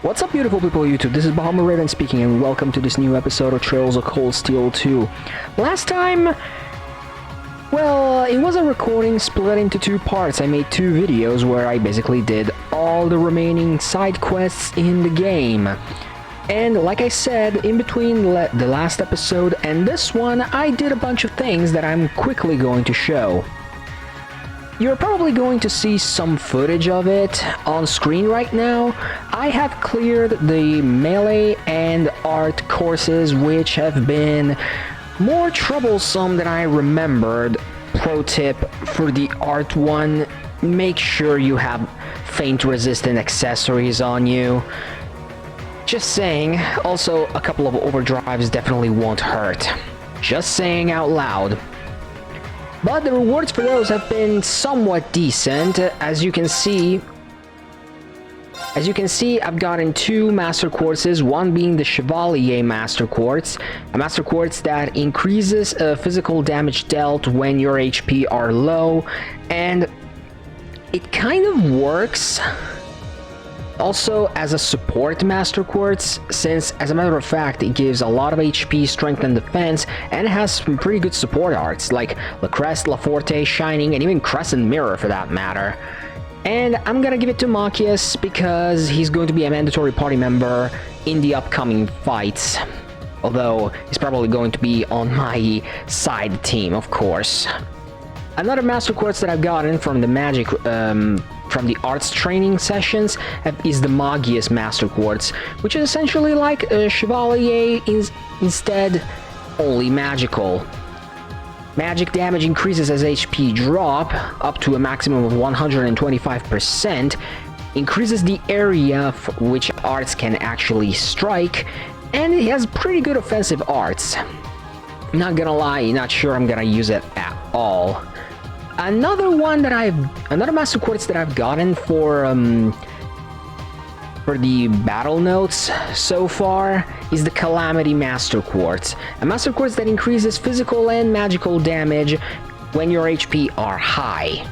What's up, beautiful people of YouTube? This is Bahama Raven speaking, and welcome to this new episode of Trails of Cold Steel 2. Last time, well, it was a recording split into two parts. I made two videos where I basically did all the remaining side quests in the game. And like I said, in between the last episode and this one, I did a bunch of things that I'm quickly going to show. You're probably going to see some footage of it on screen right now. I have cleared the melee and art courses, which have been more troublesome than I remembered. Pro tip for the art one, make sure you have feint resistant accessories on you. Just saying. Also, a couple of overdrives definitely won't hurt. Just saying out loud. But the rewards for those have been somewhat decent. As you can see, I've gotten two master quartzes, one being the Chevalier Master Quartz, a master quartz that increases physical damage dealt when your HP are low, and it kind of works also as a support master quartz, since as a matter of fact it gives a lot of HP, strength and defense, and it has some pretty good support arts like La Crest, La Forte, Shining, and even Crescent Mirror for that matter. And I'm gonna give it to Machias because he's going to be a mandatory party member in the upcoming fights, although he's probably going to be on my side team, of course. Another master quartz that I've gotten from the magic from the arts training sessions is the Magius Master Quartz, which is essentially like a Chevalier instead only magical. Magic damage increases as HP drop up to a maximum of 125%, increases the area which arts can actually strike, and it has pretty good offensive arts. Not gonna lie, not sure I'm gonna use it at all. Another master quartz that I've gotten for the battle notes so far is the Calamity Master Quartz, a master quartz that increases physical and magical damage when your HP are high.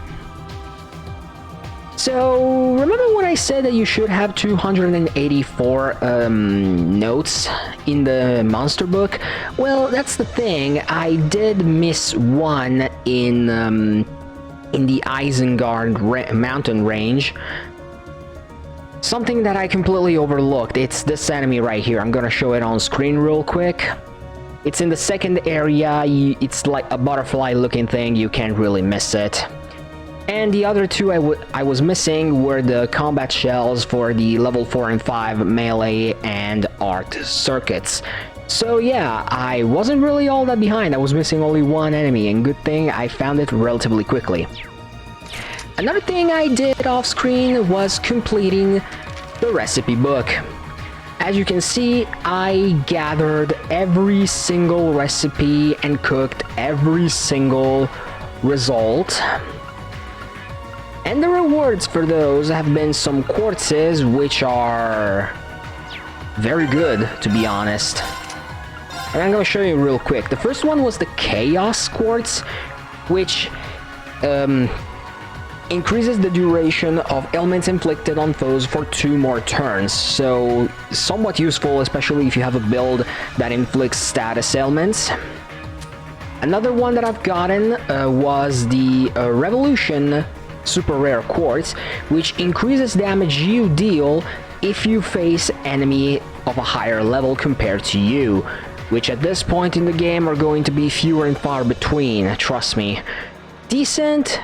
So remember when I said that you should have 284 notes in the monster book? Well, that's the thing. I did miss one in the Isengard mountain range. Something that I completely overlooked. It's this enemy right here. I'm gonna show it on screen real quick. It's in the second area. It's like a butterfly looking thing. You can't really miss it. And the other two I was missing were the combat shells for the level 4 and 5 melee and art circuits. So yeah, I wasn't really all that behind. I was missing only one enemy, and good thing I found it relatively quickly. Another thing I did off screen was completing the recipe book. As you can see, I gathered every single recipe and cooked every single result. And the rewards for those have been some quartzes, which are very good, to be honest. And I'm gonna show you real quick. The first one was the Chaos Quartz, which increases the duration of ailments inflicted on foes for 2 more turns. So somewhat useful, especially if you have a build that inflicts status ailments. Another one that I've gotten was the Revolution Super Rare Quartz, which increases damage you deal if you face enemy of a higher level compared to you, which at this point in the game are going to be fewer and far between, trust me. Decent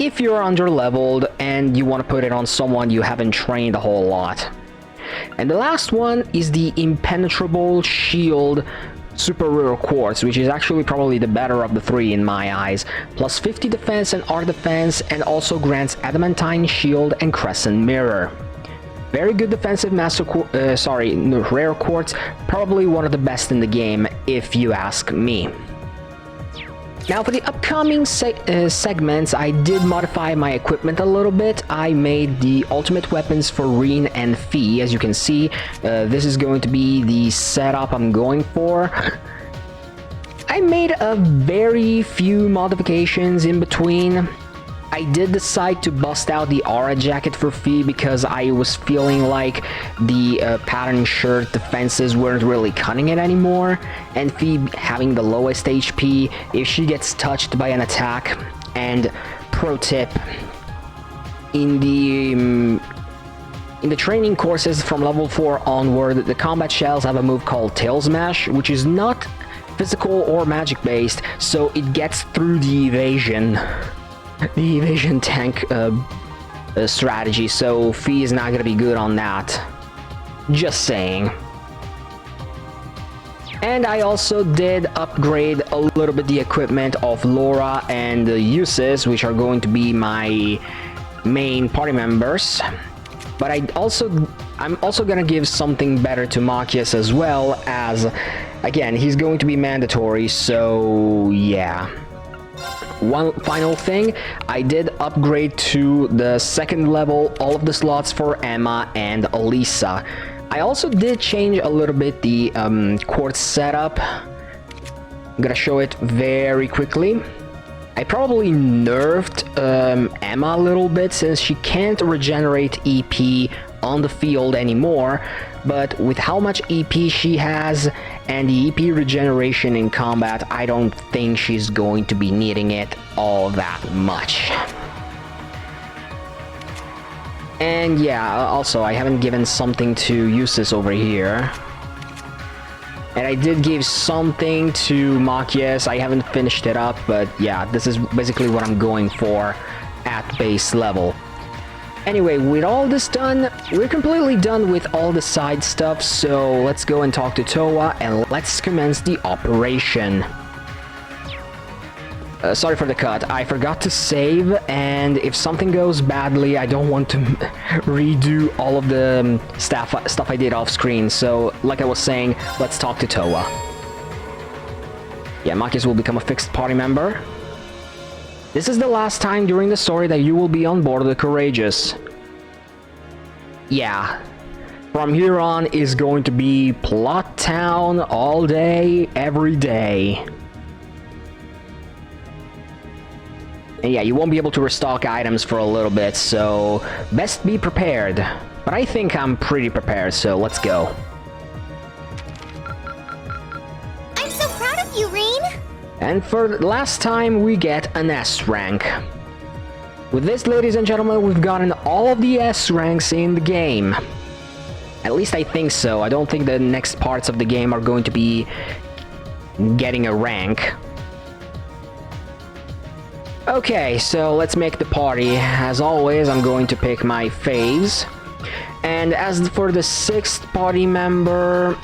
if you're under-leveled and you want to put it on someone you haven't trained a whole lot. And the last one is the Impenetrable Shield Super Rare Quartz, which is actually probably the better of the three in my eyes. Plus 50 defense and art defense, and also grants Adamantine Shield and Crescent Mirror. Very good defensive rare quartz, probably one of the best in the game if you ask me. Now for the upcoming segments, I did modify my equipment a little bit. I made the ultimate weapons for Reen and Fee. As you can see, this is going to be the setup I'm going for. I made a very few modifications in between. I did decide to bust out the aura jacket for Fee because I was feeling like the pattern shirt defenses weren't really cutting it anymore, and Fee having the lowest HP, if she gets touched by an attack, and pro tip, in the training courses from level 4 onward, the combat shells have a move called Tail Smash, which is not physical or magic based, so it gets through the evasion tank strategy, so Fee is not gonna be good on that. Just saying. And I also did upgrade a little bit the equipment of Laura and Usis, which are going to be my main party members. But I'm also gonna give something better to Machias as well, as again, he's going to be mandatory, so yeah. One final thing, I did upgrade to the 2nd level all of the slots for Emma and Elisa. I also did change a little bit the quartz setup. I'm gonna show it very quickly. I probably nerfed Emma a little bit since she can't regenerate EP on the field anymore, but with how much EP she has and the EP regeneration in combat, I don't think she's going to be needing it all that much. And yeah, also I haven't given something to Eustace over here. And I did give something to Machias. I haven't finished it up, but yeah, this is basically what I'm going for at base level. Anyway, with all this done, we're completely done with all the side stuff, so let's go and talk to Towa and let's commence the operation. Sorry for the cut, I forgot to save, and if something goes badly, I don't want to redo all of the stuff I did off screen, so like I was saying, let's talk to Towa. Yeah, Machias will become a fixed party member. This is the last time during the story that you will be on board the Courageous. Yeah. From here on is going to be Plot Town all day, every day. And yeah, you won't be able to restock items for a little bit, so best be prepared. But I think I'm pretty prepared, so let's go. I'm so proud of you, Rean! And for the last time, we get an S rank. With this, ladies and gentlemen, we've gotten all of the S ranks in the game. At least I think so. I don't think the next parts of the game are going to be getting a rank. Okay, so let's make the party. As always, I'm going to pick my faves. And as for the 6th party member,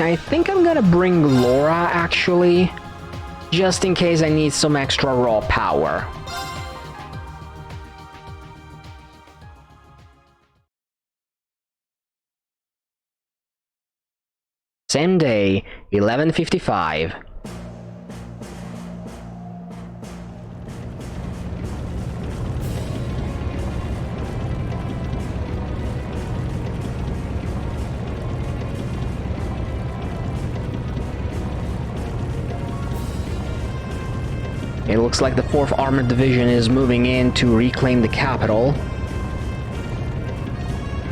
I think I'm gonna bring Laura, actually. Just in case I need some extra raw power. Same day, 11:55. It looks like the 4th Armored Division is moving in to reclaim the capital.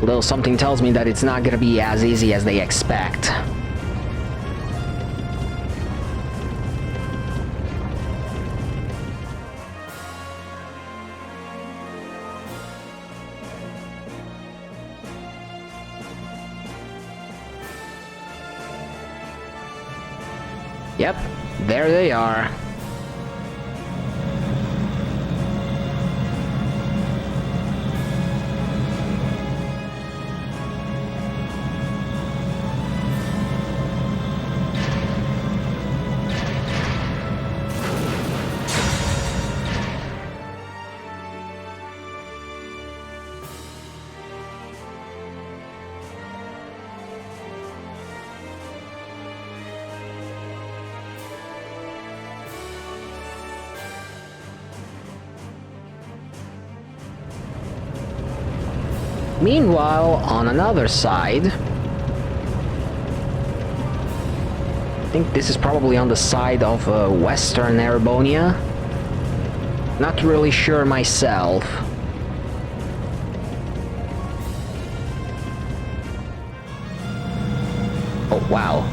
Although something tells me that it's not gonna be as easy as they expect. Yep, there they are. Meanwhile, on another side, I think this is probably on the side of Western Erebonia. Not really sure myself. Oh, wow.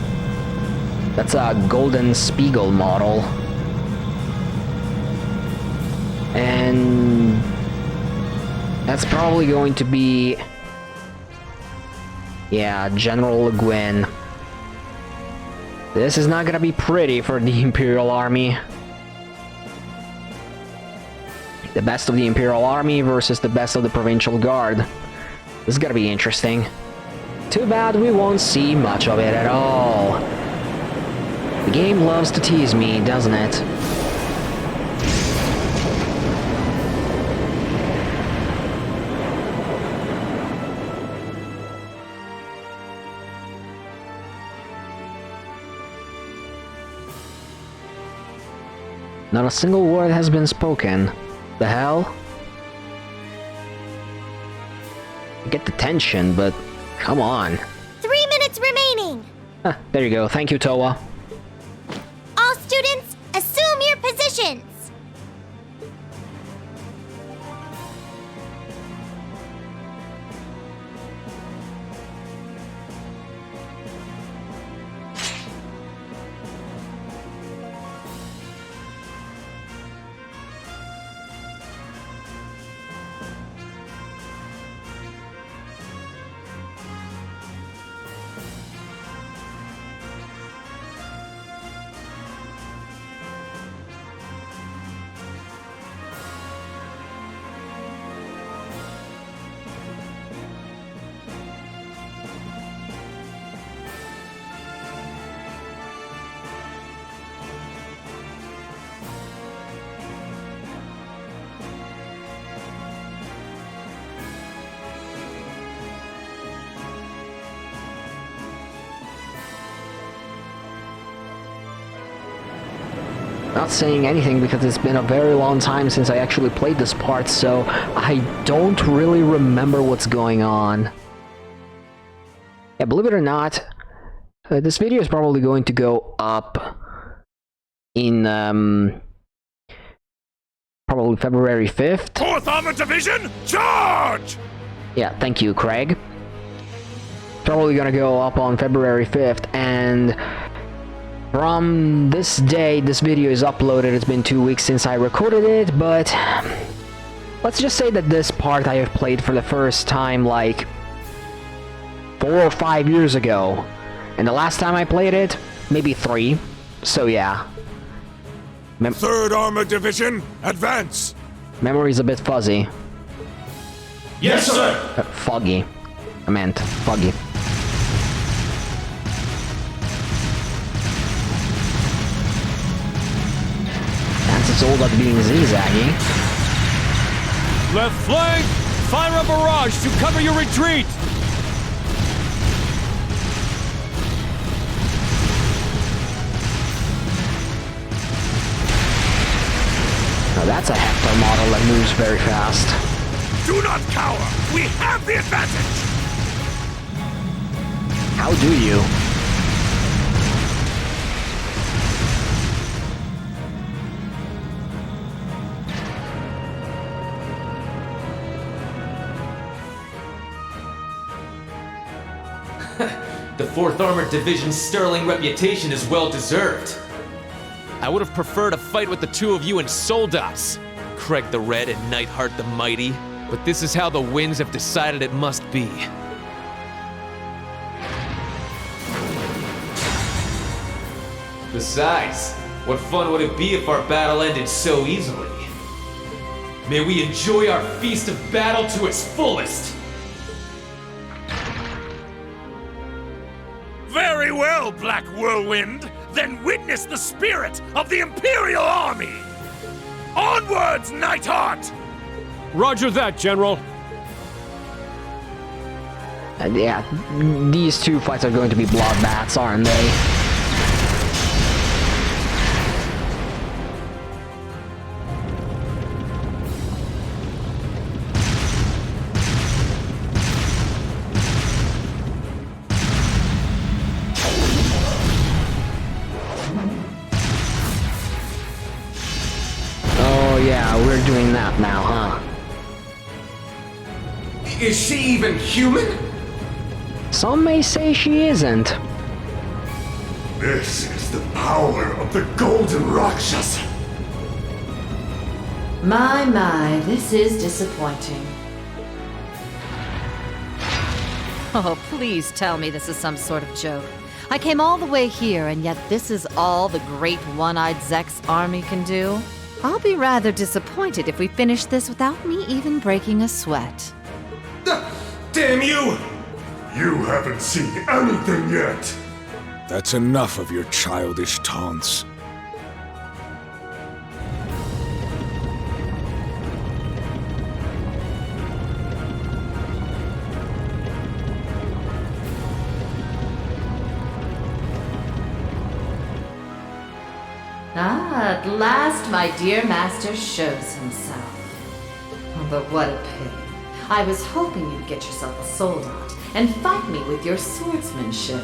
That's a Golden Spiegel model. And that's probably going to be... yeah, General Le Guin. This is not gonna be pretty for the Imperial Army. The best of the Imperial Army versus the best of the Provincial Guard. This is gonna be interesting. Too bad we won't see much of it at all. The game loves to tease me, doesn't it? Not a single word has been spoken. The hell? I get the tension, but come on. 3 minutes remaining. There you go. Thank you, Towa. All students, assume your positions. Not saying anything because it's been a very long time since I actually played this part, so I don't really remember what's going on. Yeah, believe it or not, this video is probably going to go up in probably February 5th. 4th Armored Division, charge! Yeah, thank you, Craig. Probably gonna go up on February 5th, and from this day, this video is uploaded. It's been 2 weeks since I recorded it, but let's just say that this part I have played for the first time like 4 or 5 years ago, and the last time I played it, maybe 3. So yeah. 3rd Armored Division, advance! Memory's a bit fuzzy. Yes, sir! Foggy. I meant foggy. It's all about being zigzaggy. Left flank! Fire a barrage to cover your retreat! Now that's a Hector model that moves very fast. Do not cower! We have the advantage! How do you? The 4th Armored Division's sterling reputation is well-deserved. I would have preferred a fight with the two of you in Soldas, Craig the Red and Nightheart the Mighty, but this is how the winds have decided it must be. Besides, what fun would it be if our battle ended so easily? May we enjoy our feast of battle to its fullest! Very well, Black Whirlwind! Then witness the spirit of the Imperial Army! Onwards, Nightheart! Roger that, General. Yeah, these two fights are going to be bloodbaths, aren't they? snap now, huh? Is she even human? Some may say she isn't. This is the power of the Golden Rakshasa. My, this is disappointing. Oh, please tell me this is some sort of joke. I came all the way here, and yet this is all the great one-eyed Zex army can do? I'll be rather disappointed if we finish this without me even breaking a sweat. Damn you! You haven't seen anything yet. That's enough of your childish taunts. Ah, at last my dear master shows himself. But what a pity. I was hoping you'd get yourself a soldat and fight me with your swordsmanship.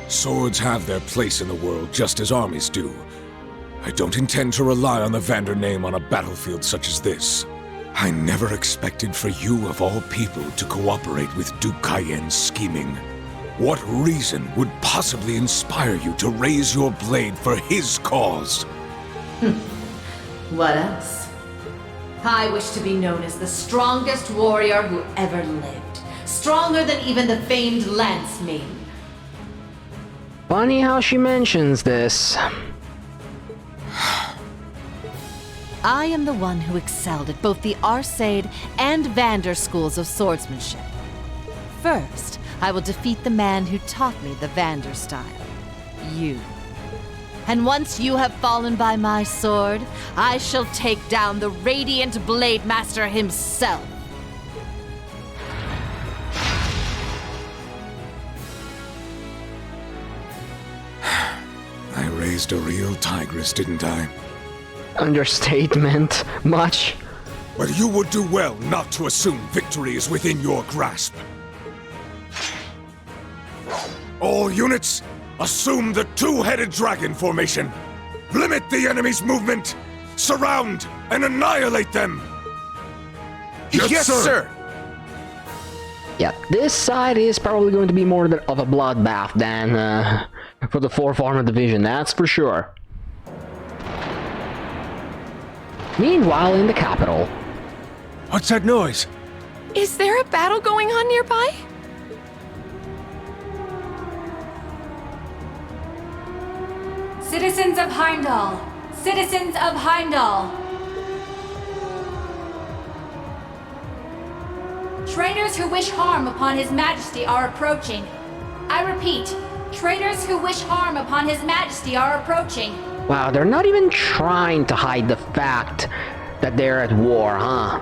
Swords have their place in the world just as armies do. I don't intend to rely on the Vander name on a battlefield such as this. I never expected for you, of all people, to cooperate with Duke Cayenne's scheming. What reason would possibly inspire you to raise your blade for his cause? What else? I wish to be known as the strongest warrior who ever lived. Stronger than even the famed Lance Maiden. Funny how she mentions this. I am the one who excelled at both the Arcade and Vander schools of swordsmanship. First, I will defeat the man who taught me the Vander style. You. And once you have fallen by my sword, I shall take down the Radiant Blade Master himself. I raised a real tigress, didn't I? Understatement. Much. But you would do well not to assume victory is within your grasp. All units, assume the two-headed dragon formation. Limit the enemy's movement. Surround and annihilate them. Yes, sir! Yeah, this side is probably going to be more of a bloodbath than for the 4th Armored Division, that's for sure. Meanwhile, in the capital. What's that noise? Is there a battle going on nearby? Citizens of Heimdall! Citizens of Heimdall! Traitors who wish harm upon His Majesty are approaching. I repeat, traitors who wish harm upon His Majesty are approaching. Wow, they're not even trying to hide the fact that they're at war, huh?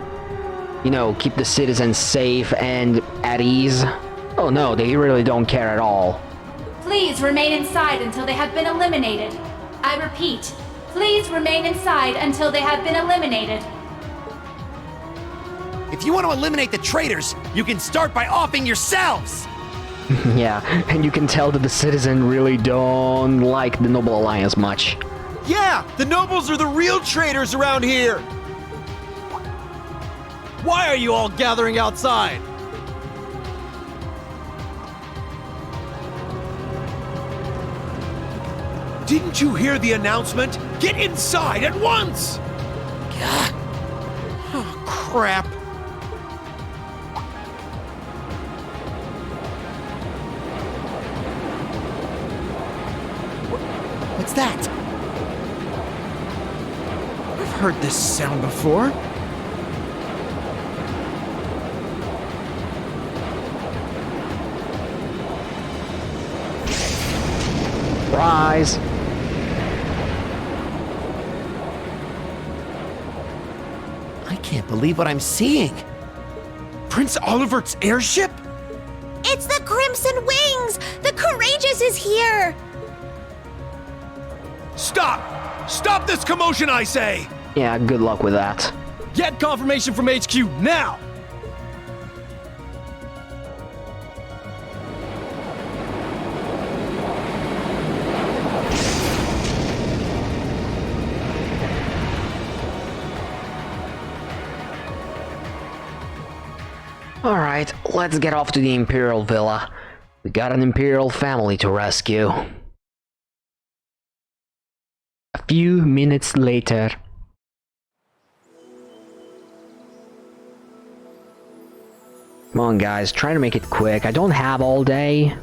You know, keep the citizens safe and at ease. Oh no, they really don't care at all. Please remain inside until they have been eliminated. I repeat, please remain inside until they have been eliminated. If you want to eliminate the traitors, you can start by offing yourselves! Yeah, and you can tell that the citizen really don't like the Noble Alliance much. Yeah, the nobles are the real traitors around here! Why are you all gathering outside? Didn't you hear the announcement? Get inside at once! Gah. Oh, crap. What's that? I've heard this sound before. Surprise! I can't believe what I'm seeing. Prince Olivert's airship? It's the Crimson Wings! The Courageous is here! Stop! Stop this commotion, I say! Yeah, good luck with that. Get confirmation from HQ now! Alright, let's get off to the Imperial Villa. We got an Imperial family to rescue. A few minutes later. Come on guys, try to make it quick. I don't have all day.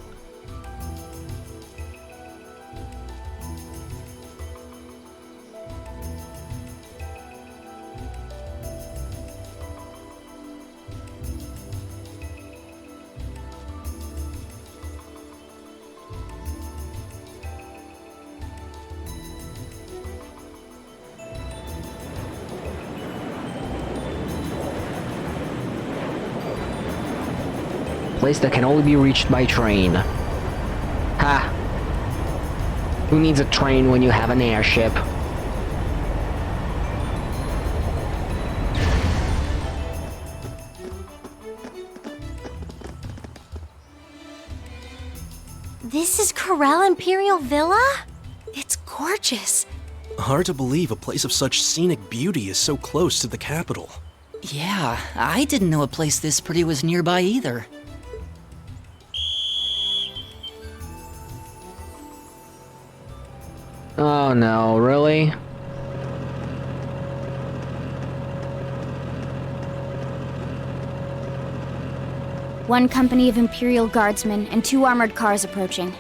Place that can only be reached by train. Ha! Who needs a train when you have an airship? This is Corel Imperial Villa? It's gorgeous. Hard to believe a place of such scenic beauty is so close to the capital. Yeah, I didn't know a place this pretty was nearby either. Oh no, really? One company of Imperial Guardsmen and 2 armored cars approaching.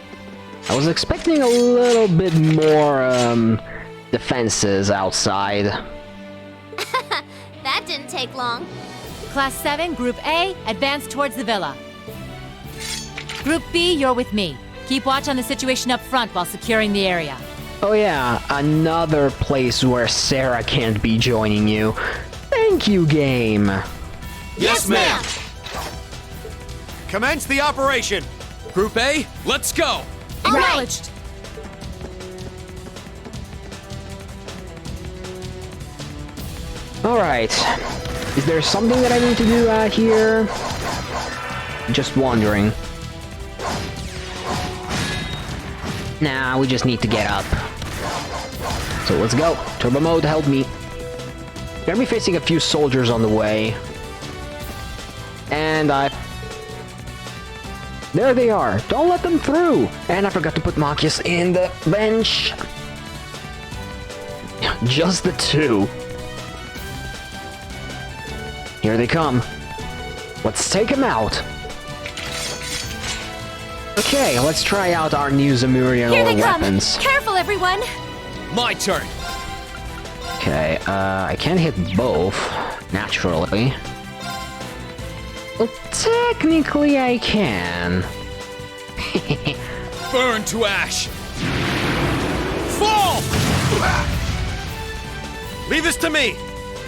I was expecting a little bit more, defenses outside. That didn't take long. Class 7, Group A, advance towards the villa. Group B, you're with me. Keep watch on the situation up front while securing the area. Oh yeah, another place where Sarah can't be joining you. Thank you, game. Yes, ma'am! Commence the operation! Group A, let's go! Acknowledged. Alright. Is there something that I need to do out here? Just wondering. Nah, we just need to get up. So let's go. Turbo mode, help me. Gonna be facing a few soldiers on the way. And there they are. Don't let them through. And I forgot to put Machias in the bench. Just the 2. Here they come. Let's take them out. Okay, let's try out our new Zamurian weapons. Careful, everyone! My turn! Okay, I can't hit both, naturally. Well, technically I can. Burn to ash! Fall! Leave this to me!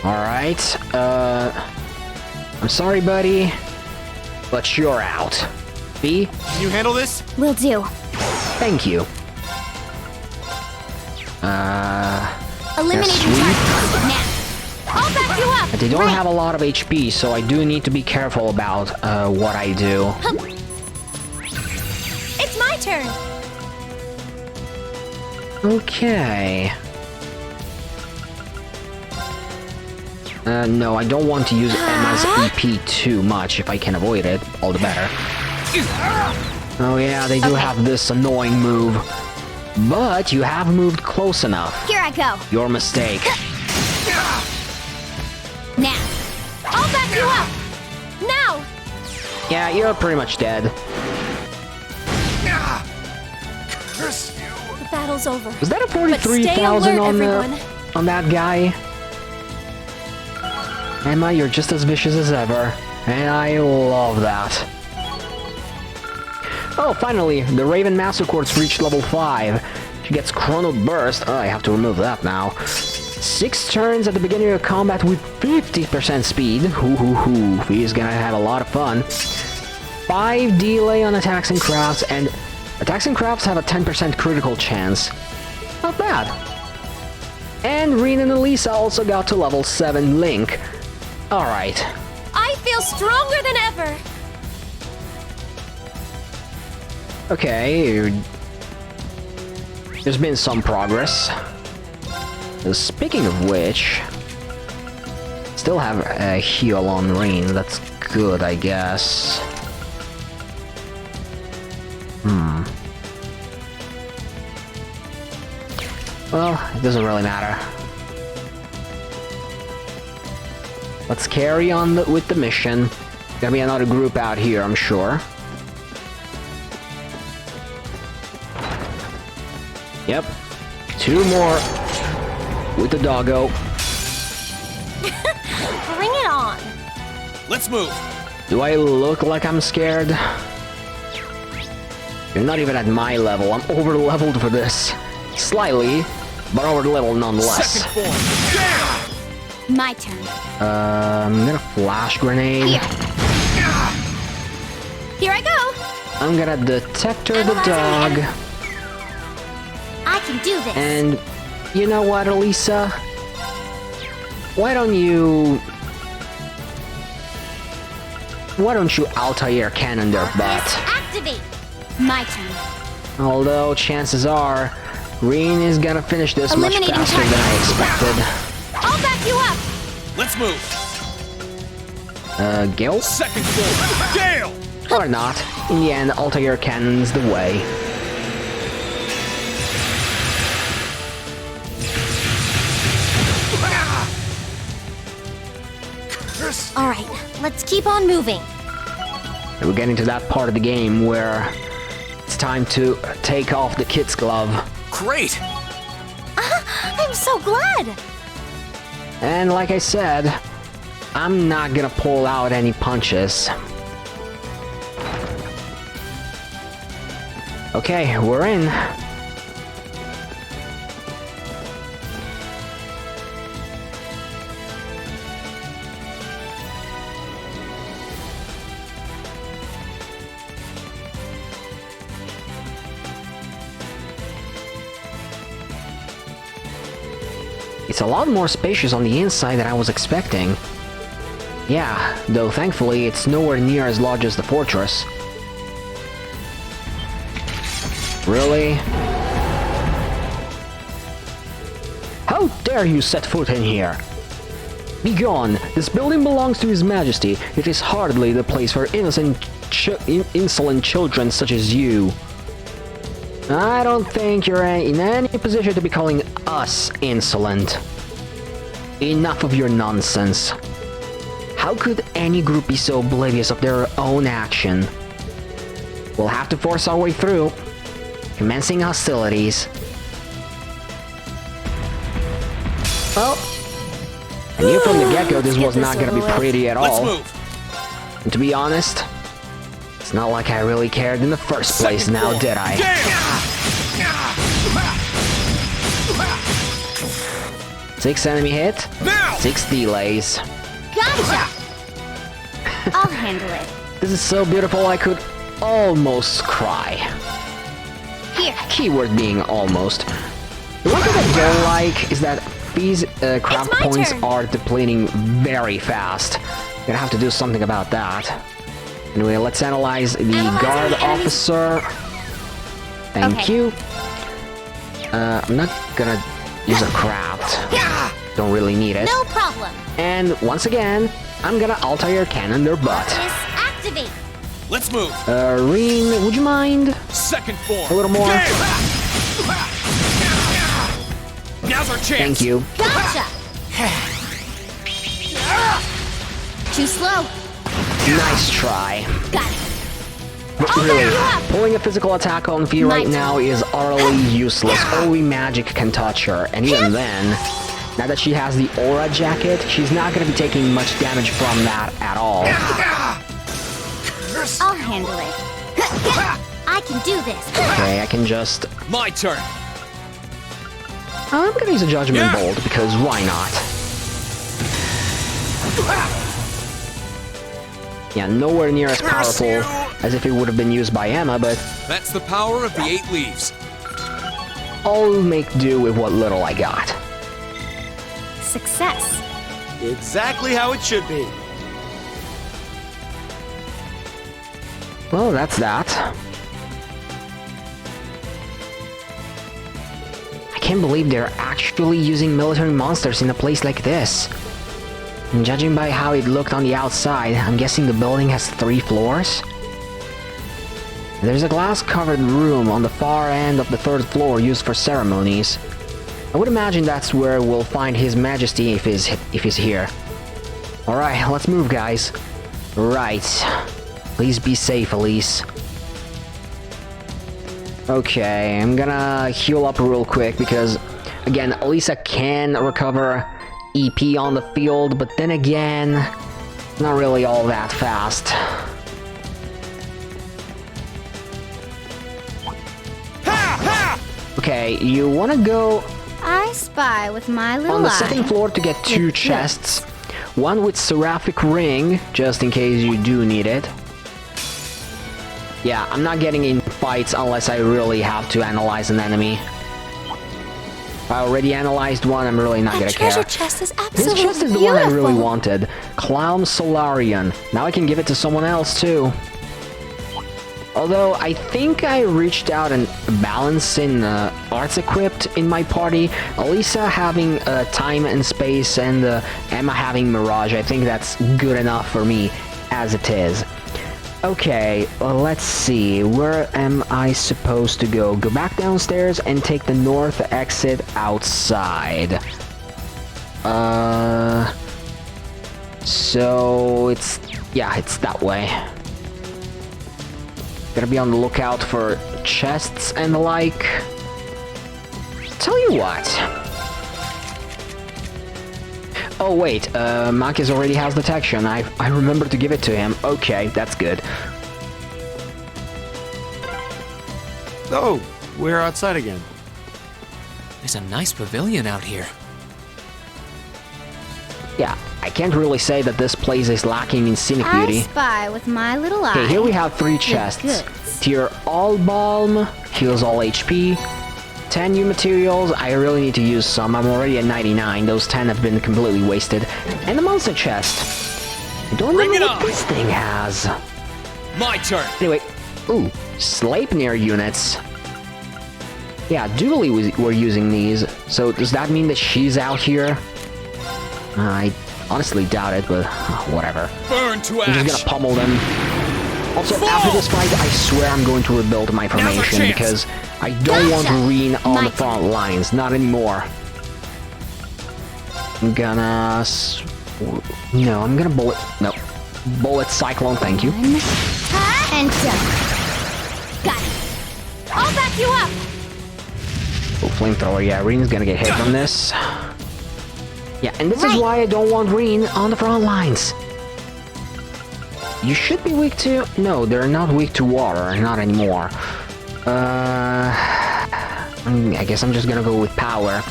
Alright, I'm sorry, buddy, but you're out. B? Can you handle this? Will do. Thank you. Eliminating targets. Now. I'll back you up! They don't have a lot of HP, so I do need to be careful about, what I do. It's my turn! Okay. No, I don't want to use Emma's EP too much. If I can avoid it, all the better. Oh yeah, they do have this annoying move. But you have moved close enough. Here I go. Your mistake. Now. I'll back you up! Now! Yeah, you're pretty much dead. Curse you! The battle's over. Was that a But stay 43,000 alert, on that guy? Emma, you're just as vicious as ever. And I love that. Oh, finally, the Raven Master Quartz reached level 5. She gets Chrono Burst. Oh, I have to remove that now. 6 turns at the beginning of combat with 50% speed. He's gonna have a lot of fun. 5 delay on attacks and crafts, and attacks and crafts have a 10% critical chance. Not bad. And Reen and Elisa also got to level 7 Link. Alright. I feel stronger than ever! Okay. There's been some progress. Speaking of which, still have a heal on Rain. That's good, I guess. Well, it doesn't really matter. Let's carry on with the mission. Gonna be another group out here, I'm sure. Yep. 2 more with the doggo. Bring it on. Let's move. Do I look like I'm scared? You're not even at my level. I'm over-leveled for this. Slightly, but over-leveled nonetheless. Second form. My turn. I'm gonna flash grenade. Here I go. I'm gonna detector the dog. I can do this. And you know what, Elisa? Why don't you Altair cannon their butt? Activate. My turn. Although chances are, Reen is gonna finish this much Eliminating faster than I expected. I'll back you up. Let's move. Gil? Second form. Gale. Or not. In the end, Altair cannon's the way. Alright, let's keep on moving. And we're getting to that part of the game where it's time to take off the kid's glove. Great. I'm so glad. And like I said, I'm not gonna pull out any punches. Okay, we're in. It's a lot more spacious on the inside than I was expecting. Yeah, though thankfully it's nowhere near as large as the fortress. Really? How dare you set foot in here? Begone! This building belongs to His Majesty. It is hardly the place for insolent children such as you. I don't think you're in any position to be calling us insolent. Enough of your nonsense. How could any group be so oblivious of their own action? We'll have to force our way through. Commencing hostilities. Well, I knew from the get-go this was not gonna be pretty at all. Let's move. And to be honest, it's not like I really cared in the first place now, did I? 6 enemy hit, 6 delays. Gotcha. I'll handle it. This is so beautiful I could almost cry. Here. Keyword being almost. The one thing I don't like is that these craft points are depleting very fast. Gonna have to do something about that. Anyway, let's analyze the guard officer. Thank you. I'm not gonna use a craft. Don't really need it. No problem. And once again, I'm gonna Altair cannon their butt. Activate. Let's move. Reen, would you mind? Second form. A little more. Now's our chance. Thank you. Gotcha. Too slow. Nice try. Got it. But really, pulling a physical attack on V right now is utterly useless. Only magic can touch her, and even then, now that she has the aura jacket, she's not going to be taking much damage from that at all. I'll handle it. I can do this. Okay, I can just... My turn. I'm gonna use a Judgment Bolt, because why not? Yeah, nowhere near as powerful as if it would have been used by Emma, but... That's the power of the 8 leaves. I'll make do with what little I got. Success. Exactly how it should be. Well, that's that. I can't believe they're actually using military monsters in a place like this. And judging by how it looked on the outside, I'm guessing the building has 3 floors? There's a glass-covered room on the far end of the 3rd floor used for ceremonies. I would imagine that's where we'll find His Majesty if he's here. Alright, let's move, guys. Right. Please be safe, Elise. Okay, I'm gonna heal up real quick because, again, Elisa can recover EP on the field, but then again, not really all that fast. Okay, you wanna go... I spy with my little on the eye. 2nd floor to get 2 chests. One with Seraphic Ring, just in case you do need it. Yeah, I'm not getting in fights unless I really have to analyze an enemy. If I already analyzed one, I'm really not gonna care. Treasure chest is This absolutely chest is the one I really wanted. Clown Solarian. Now I can give it to someone else too. Although, I think I reached out and balance in arts equipped in my party. Elisa having time and space and Emma having Mirage. I think that's good enough for me as it is. Okay, well, let's see. Where am I supposed to go? Go back downstairs and take the north exit outside. So it's... yeah, it's that way. Gotta be on the lookout for chests and the like. Tell you what. Oh wait, Marcus already has detection. I remember to give it to him. Okay, that's good. Oh, we're outside again. There's a nice pavilion out here. Yeah, I can't really say that this place is lacking in scenic I beauty. spy with my little eye. Okay, here we have 3 chests. Tier All Balm, heals all HP. 10 new materials, I really need to use some. I'm already at 99, those 10 have been completely wasted. And the monster chest. I don't remember what this thing has. My turn. Anyway, ooh, Sleipnir units. Yeah, Dooley were using these, so does that mean that she's out here? I honestly doubt it, but whatever. Burn to ash. I'm just gonna pummel them. Also, after this fight, I swear I'm going to rebuild my formation because I don't want Reen on the front lines. Not anymore. I'm gonna... no, I'm gonna bullet... no. Bullet Cyclone, thank you. And done. Got it. I'll back you up. Oh, Flamethrower, yeah, Reen's gonna get hit from this. Yeah, and this is why I don't want Reen on the front lines. You should be weak to... no, they're not weak to water, not anymore. I guess I'm just gonna go with power.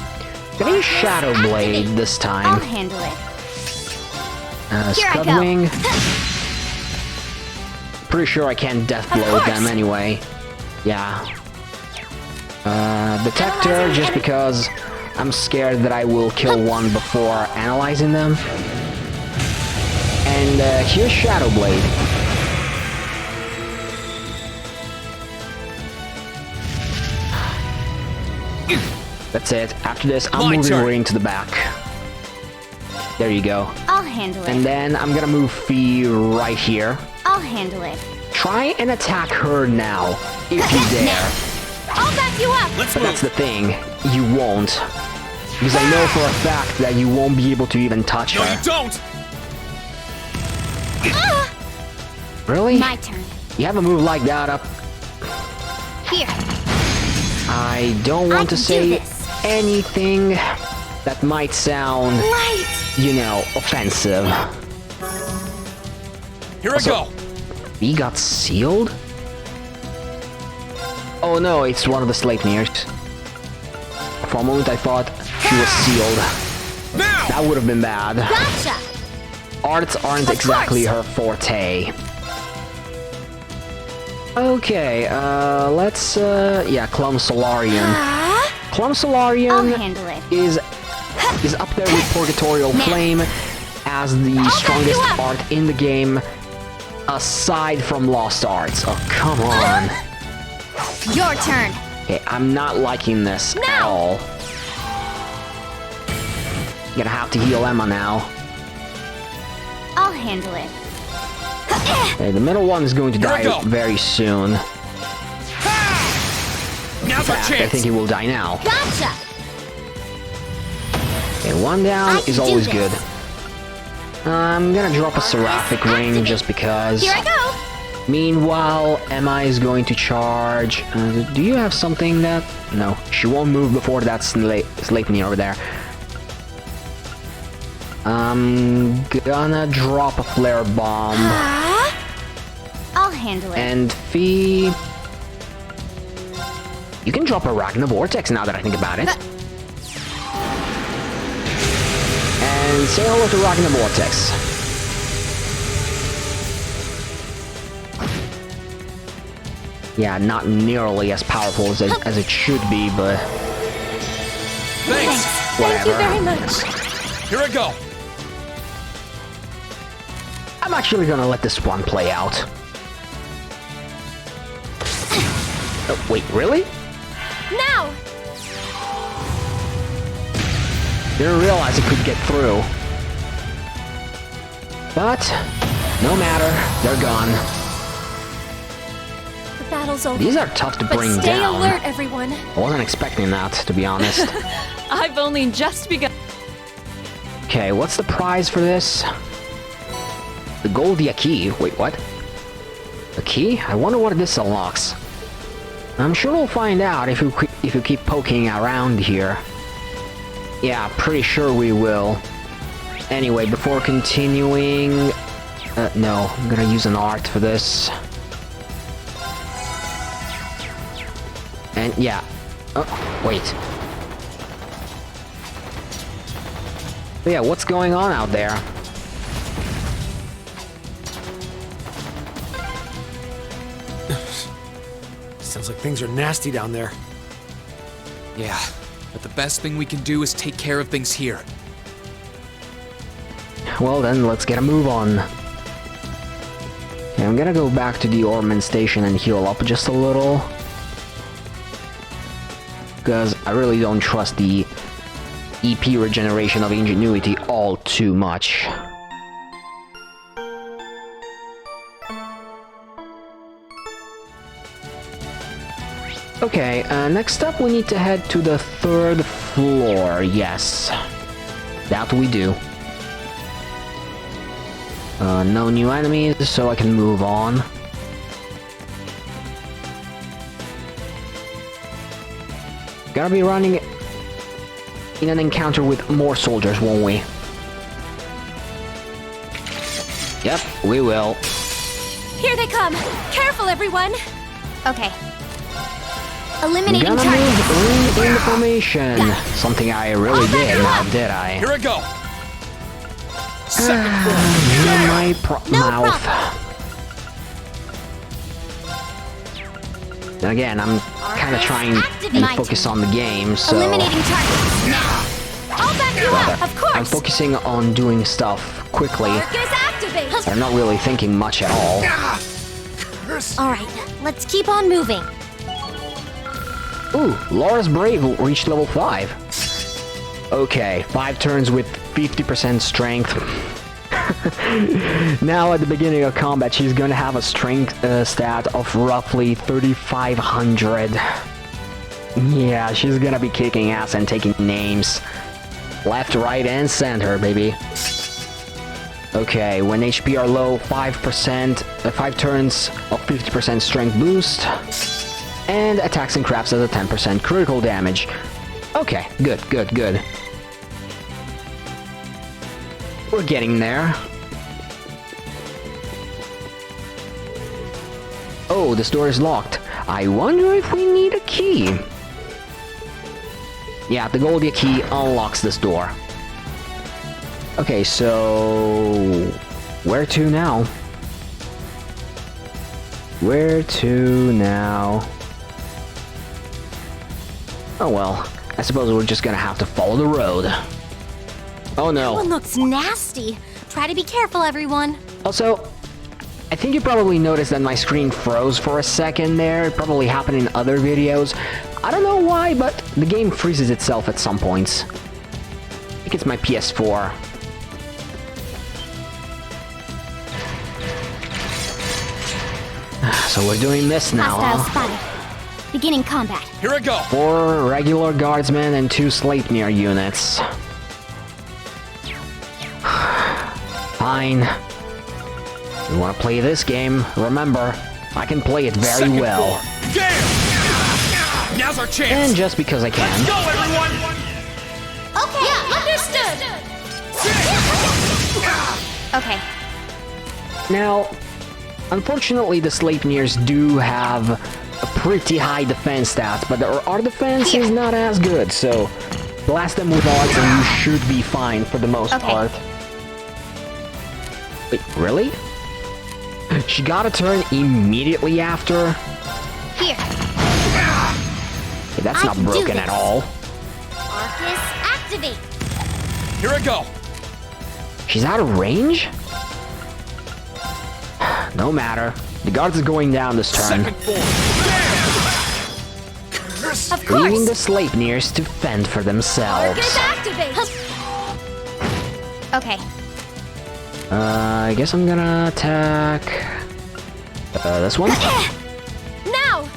Gonna use Shadow Blade this time. I'll handle it. Scudwing. Pretty sure I can Death Blow them anyway. Yeah. Detector, just because I'm scared that I will kill one before analyzing them. And here's Shadow Blade. That's it. After this, I'm moving Reen to the back. There you go. I'll handle it. And then I'm gonna move Fee right here. I'll handle it. Try and attack her now, if you dare. I'll back you up. But that's the thing, you won't. Because I know for a fact that you won't be able to even touch her. No, you don't! Really? My turn. You have a move like that up? Here. I don't want to say anything that might sound, you know, offensive. Here I go. He got sealed? Oh no, it's one of the Sleipnirs. For a moment I thought she was sealed. Now! That would have been bad. Gotcha. Arts aren't exactly her forte. Okay, let's, yeah, Clone Solarian. Clone Solarian is up there with Purgatorial Flame as the strongest art in the game, aside from Lost Arts. Oh, come on. Your turn. Okay, I'm not liking this at all. Gonna have to heal Emma now. handle it. Okay, the middle one is going to die very soon. Now's our I chance. think he will die now. Gotcha! Okay, one down is always good. I'm gonna drop a seraphic ring just because. Here I go! Meanwhile, Emma is going to charge. Do you have something that... No, she won't move before that Sleipnir over there. I'm gonna drop a flare bomb. I'll handle it. And Fee... You can drop a Ragnar Vortex now that I think about it. And say hello to Ragnar Vortex. Yeah, not nearly as powerful as it should be, but... Thanks! Thank you very much. Here I go! I'm actually gonna let this one play out. Oh, wait, really? Now! Didn't realize it could get through. But, no matter, they're gone. The battle's over. These are tough to bring but stay down. alert, everyone. I wasn't expecting that, to be honest. I've only just begun. Okay, what's the prize for this? The Goldia key. Wait, what? A key? I wonder what this unlocks. I'm sure we'll find out if you keep poking around here. Yeah, pretty sure we will. Anyway, before continuing... no, I'm gonna use an art for this. And yeah. Oh, wait. But yeah, what's going on out there? Sounds like things are nasty down there. Yeah, but the best thing we can do is take care of things here. Well then, let's get a move on. Okay, I'm gonna go back to the Orman station and heal up just a little. Because I really don't trust the EP regeneration of Ingenuity all too much. Okay, next up we need to head to the 3rd floor, yes. That we do. No new enemies, so I can move on. Gotta be running in an encounter with more soldiers, won't we? Yep, we will. Here they come! Careful, everyone! Okay. Eliminating Gonna targets. move in formation. Something I really did, now did I? Here I go! My mouth. Again, I'm kind of trying to focus on the game, so... Eliminating targets now. I'll back you up, of course. I'm focusing on doing stuff quickly. Arcus activate. I'm not really thinking much at all. All right, let's keep on moving. Ooh, Laura's Brave reached level 5. Okay, 5 turns with 50% strength. Now at the beginning of combat, she's gonna have a strength stat of roughly 3,500. Yeah, she's gonna be kicking ass and taking names. Left, right, and center, baby. Okay, when HP are low, 5%, 5 turns of 50% strength boost. And attacks and crafts as a 10% critical damage. Okay, good, good, good. We're getting there. Oh, this door is locked. I wonder if we need a key. Yeah, the Goldia key unlocks this door. Okay, so... where to now? Where to now? Oh well, I suppose we're just gonna have to follow the road. Oh no. That one looks nasty. Try to be careful, everyone. Also, I think you probably noticed that my screen froze for a second there. It probably happened in other videos. I don't know why, but the game freezes itself at some points. I think it's my PS4. so we're doing this now, Hostile huh? spotted. Beginning combat. Here I go. 4 regular guardsmen and 2 Sleipnir units. Fine. You wanna play this game? Remember, I can play it very well. Damn! Now's our chance. And just because I can. Let's go, everyone! Okay, yeah, understood. Okay. Now, unfortunately, the Sleipnirs do have a pretty high defense stats, but our defense is not as good, so blast them with arts and you should be fine for the most part. Wait, really? She got a turn immediately after? Here. Hey, that's not broken at all. Arcus, activate. Here I go. She's out of range? No matter. The guards are going down this turn. Second form. Of course. Leaving the Sleipnirs to fend for themselves. Arcus, activate. Okay. I guess I'm gonna attack... this one? Now!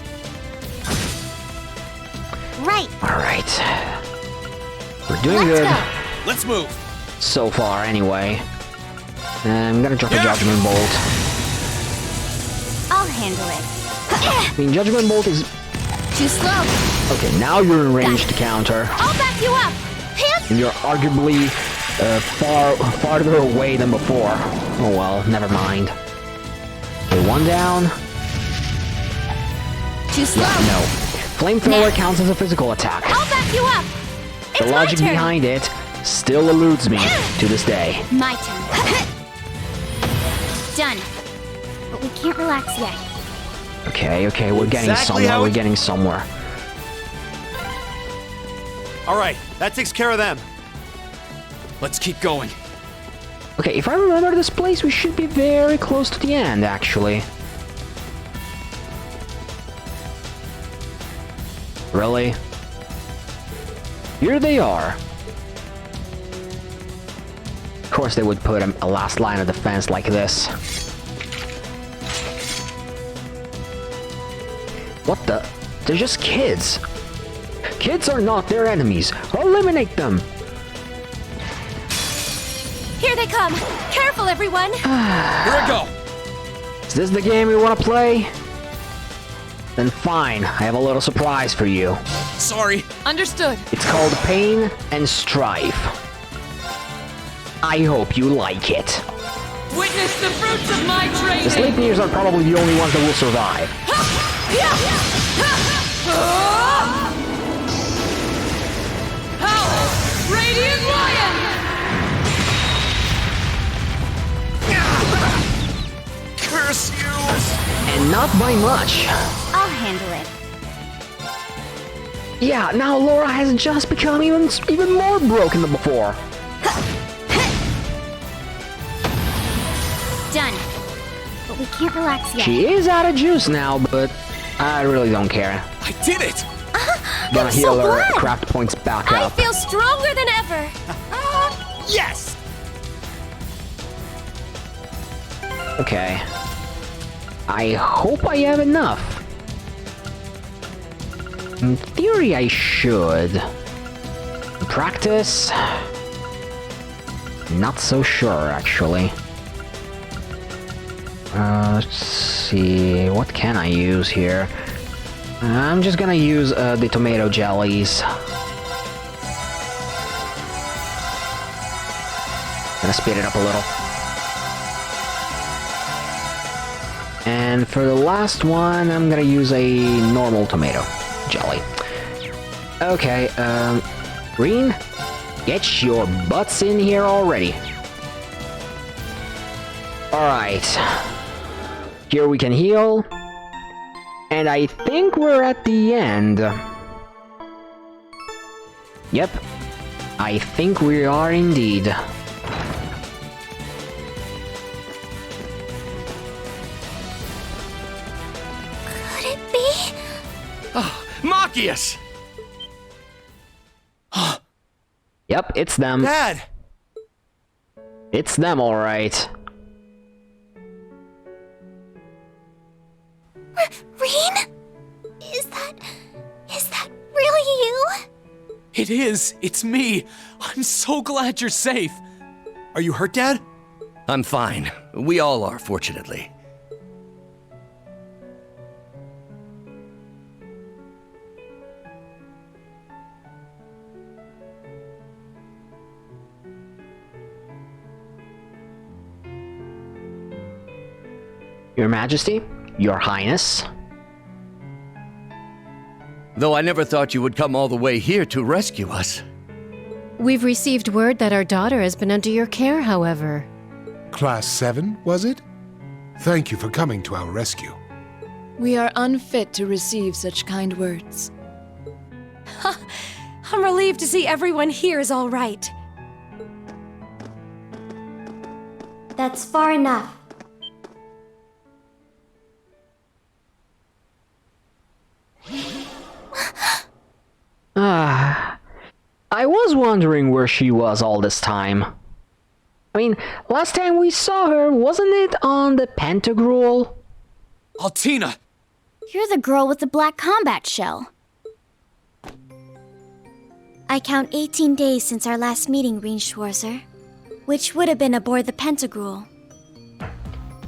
Right. Alright. We're doing good. Let's move. So far, anyway. I'm gonna drop a Judgment Bolt. I'll handle it. I mean, Judgment Bolt is... Too slow. Okay, now you're in range to counter. I'll back you up. And you're arguably farther away than before. Oh well, never mind. Okay, 1 down. Too slow. Yeah, no. Flamethrower counts as a physical attack. I'll back you up. The logic behind it still eludes me to this day. My turn. Done. But we can't relax yet. Okay, we're getting somewhere. We're getting somewhere. All right, that takes care of them. Let's keep going. Okay, if I remember this place, we should be very close to the end, actually. Really? Here they are. Of course they would put a last line of defense like this. What the? They're just kids. Kids are not their enemies. Eliminate them! Here they come. Careful, everyone. Here I go. Is this the game you want to play? Then fine, I have a little surprise for you. Sorry. Understood. It's called Pain and Strife. I hope you like it. Witness the fruits of my training. The Sleipnirs are probably the only ones that will survive. Howl! Radiant Lion! Curse you! And not by much. I'll handle it. Yeah, now Laura has just become even more broken than before. Done. But we can't relax yet. She is out of juice now, but I really don't care. I did it! Gonna heal her craft points back I up. feel stronger than ever. Yes! Okay. I hope I have enough. In theory, I should. In practice? Not so sure, actually. Let's see, what can I use here? I'm just gonna use the tomato jellies. Gonna speed it up a little. And for the last one, I'm gonna use a normal tomato jelly. Okay, Green, get your butts in here already. Alright. Here we can heal. And I think we're at the end. Yep. I think we are indeed. Could it be? Oh, Machias! Yep, it's them. Dad! It's them, alright. Reen? Is that really you? It is! It's me! I'm so glad you're safe! Are you hurt, Dad? I'm fine. We all are, fortunately. Your Majesty, Your Highness. Though I never thought you would come all the way here to rescue us. We've received word that our daughter has been under your care, however. Class 7, was it? Thank you for coming to our rescue. We are unfit to receive such kind words. I'm relieved to see everyone here is all right. That's far enough. I was wondering where she was all this time. I mean, last time we saw her, wasn't it on the Pentagrule? Altina! You're the girl with the black combat shell. I count 18 days since our last meeting, Reen Schwarzer, which would have been aboard the Pentagrule.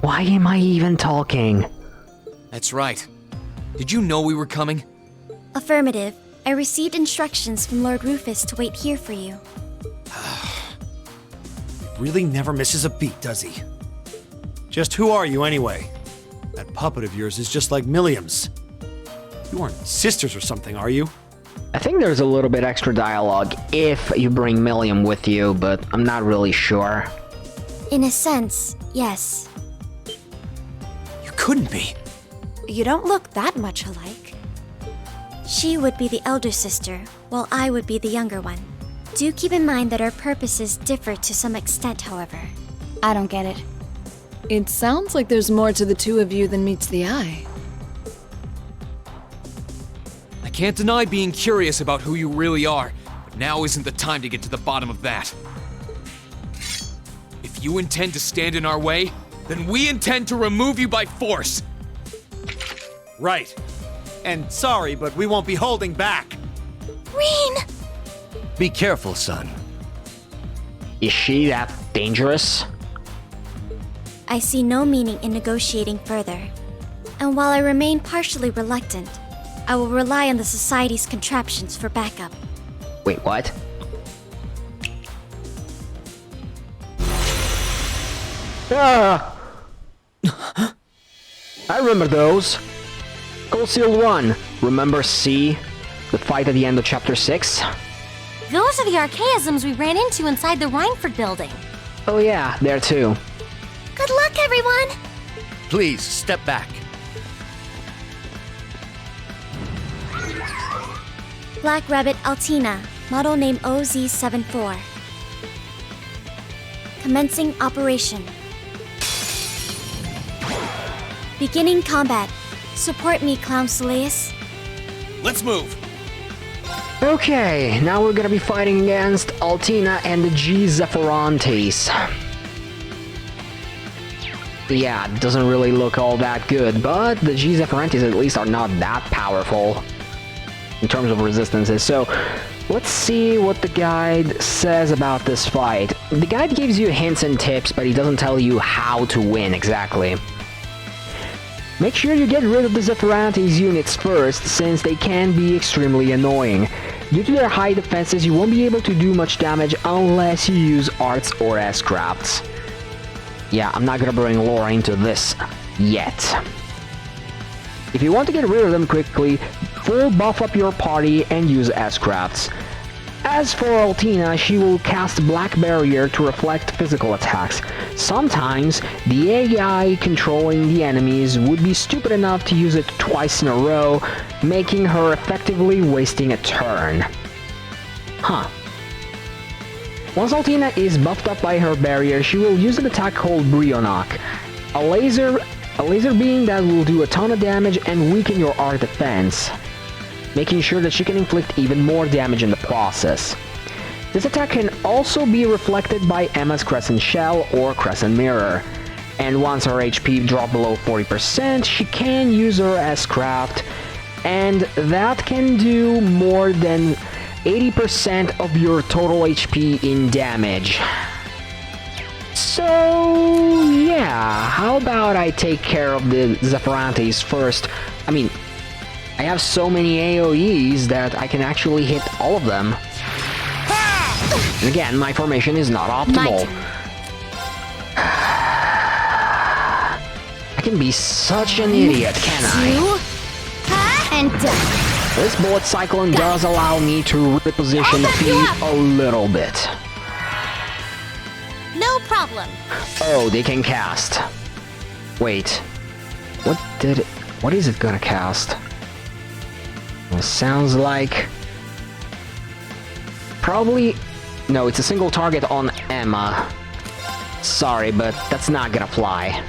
Why am I even talking? That's right. Did you know we were coming? Affirmative. I received instructions from Lord Rufus to wait here for you. Really never misses a beat, does he? Just who are you, anyway? That puppet of yours is just like Milliam's. You aren't sisters or something, are you? I think there's a little bit extra dialogue if you bring Milliam with you, but I'm not really sure. In a sense, yes. You couldn't be. You don't look that much alike. She would be the elder sister, while I would be the younger one. Do keep in mind that our purposes differ to some extent, however. I don't get it. It sounds like there's more to the two of you than meets the eye. I can't deny being curious about who you really are, but now isn't the time to get to the bottom of that. If you intend to stand in our way, then we intend to remove you by force. Right. And sorry, but we won't be holding back. Reen! Be careful, son. Is she that dangerous? I see no meaning in negotiating further. And while I remain partially reluctant, I will rely on the Society's contraptions for backup. Wait, what? Ah! I remember those. Cold Seal 1. Remember C? The fight at the end of Chapter 6? Those are the archaisms we ran into inside the Reinford building. Oh yeah, there too. Good luck, everyone! Please, step back. Black Rabbit Altina, model name OZ74. Commencing operation. Beginning combat. Support me, Clown Soleus. Let's move. Okay, now we're gonna be fighting against Altina and the G Zephyrantes. Yeah, it doesn't really look all that good, but the G Zephyrantes at least are not that powerful in terms of resistances. So let's see what the guide says about this fight. The guide gives you hints and tips, but he doesn't tell you how to win exactly. Make sure you get rid of the Zephyrantes units first, since they can be extremely annoying. Due to their high defenses, you won't be able to do much damage unless you use arts or S-crafts. Yeah, I'm not gonna bring Laura into this yet. If you want to get rid of them quickly, full buff up your party and use S-crafts. As for Altina, she will cast Black Barrier to reflect physical attacks. Sometimes, the AI controlling the enemies would be stupid enough to use it twice in a row, making her effectively wasting a turn. Huh. Once Altina is buffed up by her barrier, she will use an attack called Brionok, a laser beam that will do a ton of damage and weaken your art defense, making sure that she can inflict even more damage in the process. This attack can also be reflected by Emma's Crescent Shell or Crescent Mirror. And once her HP drops below 40%, she can use her S-Craft, and that can do more than 80% of your total HP in damage. So, yeah, how about I take care of the Zephyrantes first? I mean, I have so many AoEs that I can actually hit all of them. And again, my formation is not optimal. I can be such an idiot, can I? And done. This bullet cyclone does allow me to reposition Fee a little bit. No problem. Oh, they can cast. Wait. What is it gonna cast? It sounds like... Probably... No, it's a single target on Emma. Sorry, but that's not gonna fly.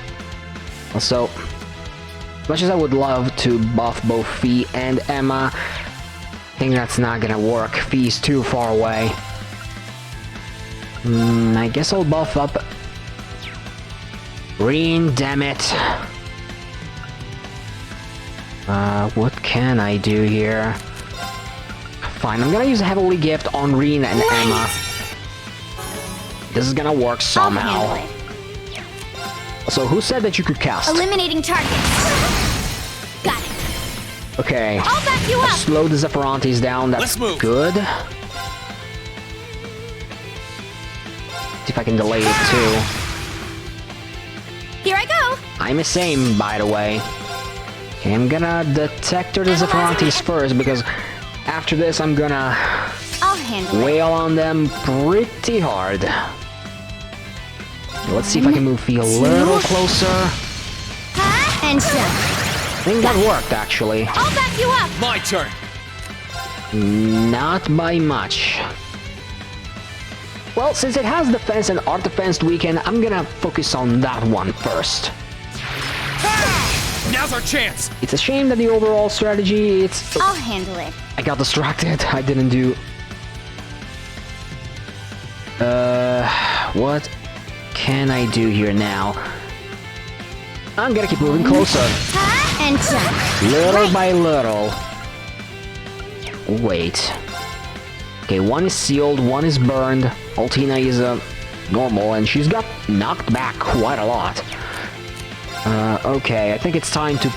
Also, as much as I would love to buff both Fee and Emma, I think that's not gonna work. Fee's too far away. I guess I'll buff up Reen, damn it. What can I do here? Fine, I'm gonna use Heavenly Gift on Reen and Emma. This is gonna work somehow. So who said that you could cast? Eliminating targets. Got it. Okay. I'll back you up. Slow the Zephyrantes down, that's good. See if I can delay it too. Here I go. I'm a same, by the way. Okay, I'm gonna detector the Zephyrantes first, because after this I'm gonna I'll handle it. wail on them pretty hard. Let's see if I can move Fee a little closer. And done. I think that worked, actually. I'll back you up. My turn. Not by much. Well, since it has defense and art defense weekend, I'm gonna focus on that one first. Now's our chance. It's a shame that the overall strategy, I'll handle it. I got distracted. I didn't do... What can I do here now? I'm gonna keep moving closer. And done. Little by little. Wait. Okay, one is sealed, one is burned. Altina is normal, and she's got knocked back quite a lot. Okay, I think it's time to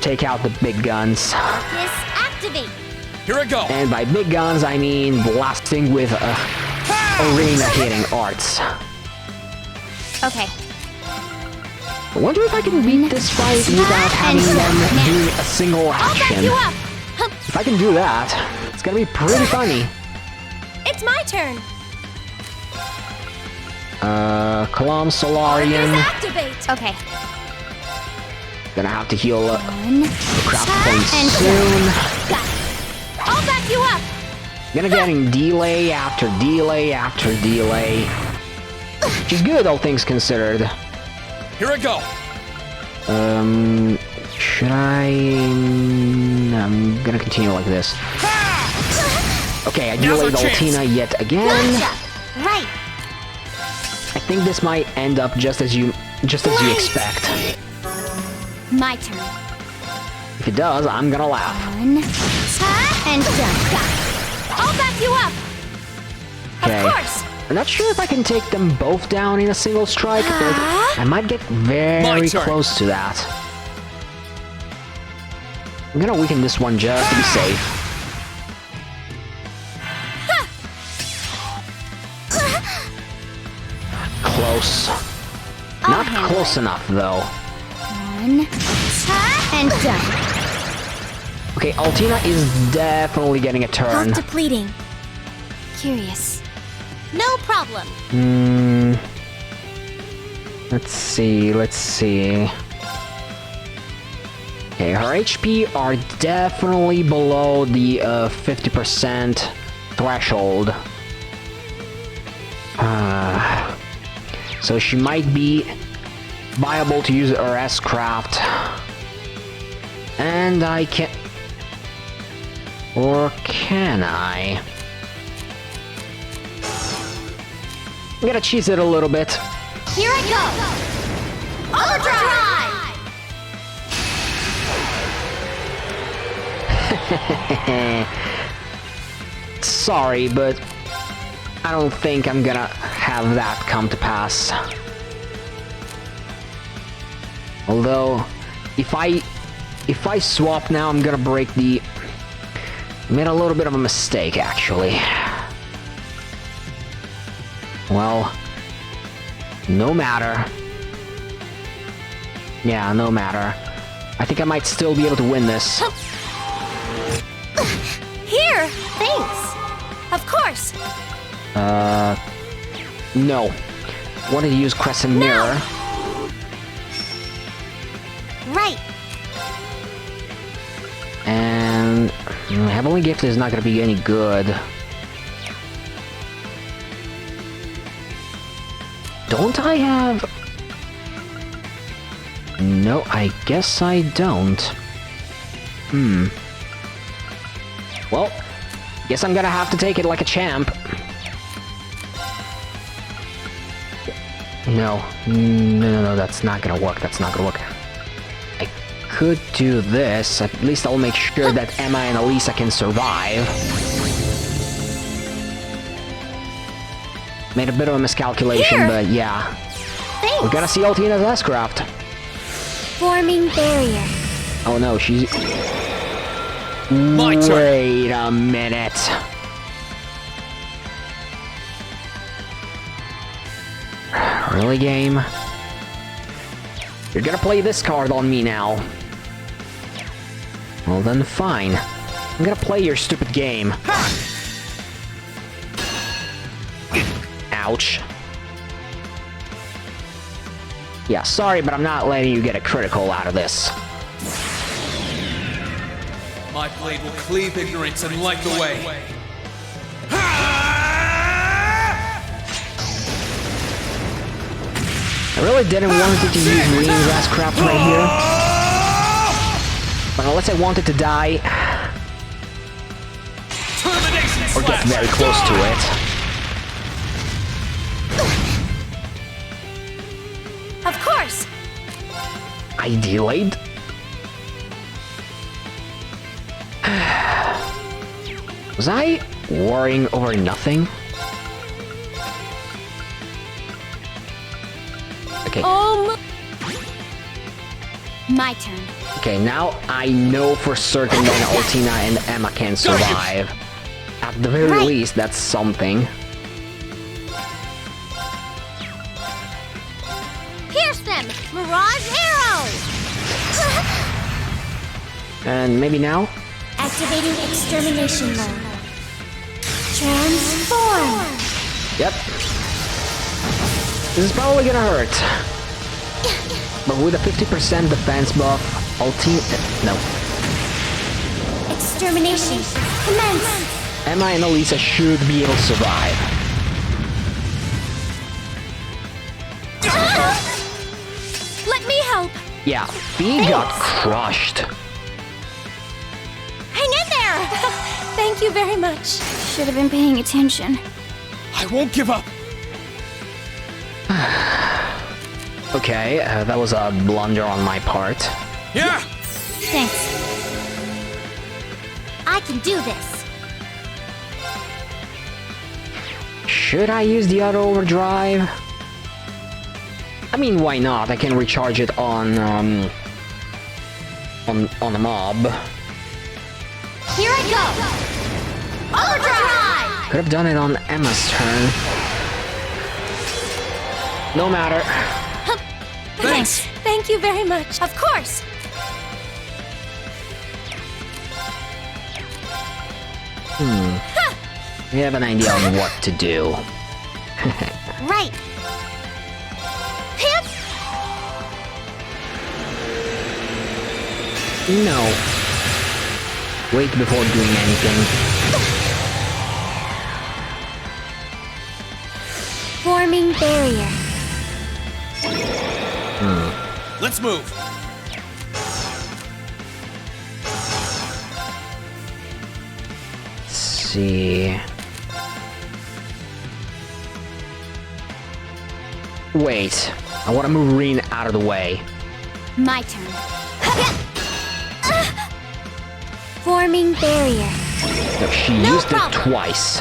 take out the big guns. Disactivate. Here I go. And by big guns, I mean blasting with arena hitting arts. Okay. I wonder if I can beat this fight without having them do a single action. If I can do that, it's gonna be pretty funny. It's my turn. Kalam Solarian. Disactivate. Okay. Gonna have to heal the craft points and soon. Got it. I'll back you up. Gonna getting delay after delay after delay. Which is good, all things considered. Here I go. Should I... I'm gonna continue like this. Okay, I delayed Altina yet again. Gotcha. Right. I think this might end up just as you expect. My turn. If it does, I'm gonna laugh. And done. Got it. I'll back you up. Okay. Of course. I'm not sure if I can take them both down in a single strike, but I might get very close to that. I'm gonna weaken this one just to be safe. Close. Not close enough, though. And done. Okay, Altina is definitely getting a turn. Health depleting. Curious. No problem. Let's see. Okay, her HP are definitely below the 50% threshold. So she might be viable to use her S-Craft. And I can... Or can I? I'm gonna cheese it a little bit. Here I go. Overdrive! Sorry, but I don't think I'm gonna have that come to pass. Although, if I swap now, I'm gonna break the... Made a little bit of a mistake, actually. Well, no matter. Yeah, no matter. I think I might still be able to win this. Here! Thanks! Of course! No. Wanted to use Crescent Mirror. Right! And... Heavenly Gift is not gonna be any good. Don't I have... No, I guess I don't. Well, guess I'm gonna have to take it like a champ. No, that's not gonna work, that's not gonna work. I could do this, at least I'll make sure that Emma and Elisa can survive. Made a bit of a miscalculation, but yeah. Thanks. We're gonna see Altina's S-Craft. Forming barrier. Oh no, she's... My turn. Wait a minute. Really, game? You're gonna play this card on me now. Well then, fine. I'm gonna play your stupid game. Ouch. Yeah, sorry, but I'm not letting you get a critical out of this. My blade will cleave ignorance and light the way. I really didn't want it to use Reen's S-Craft right here. But unless I wanted to die... or get very close to it. Of course! I delayed? Was I worrying over nothing? Okay. My turn. Okay, now I know for certain that Altina and Emma can survive. At the very least, that's something. Pierce them! Mirage arrow! And maybe now? Activating extermination mode. Transform! Yep. This is probably gonna hurt. But with a 50% defense buff, Altina... No. Extermination. Commence! Emma and Elisa should be able to survive. Let me help! Yeah, Fee got crushed. Hang in there! Thank you very much. Should have been paying attention. I won't give up. Okay, that was a blunder on my part. Yeah! Thanks. I can do this. Should I use the auto overdrive? I mean, why not? I can recharge it on a mob. Here I go! Overdrive! Could have done it on Emma's turn. No matter. Thanks. Thank you very much. Of course. We have an idea on what to do. Right. Hip. No. Wait before doing anything. Forming barrier. Let's move. Let's see. Wait. I want to move Reen out of the way. My turn. Forming barrier. No, she used it twice.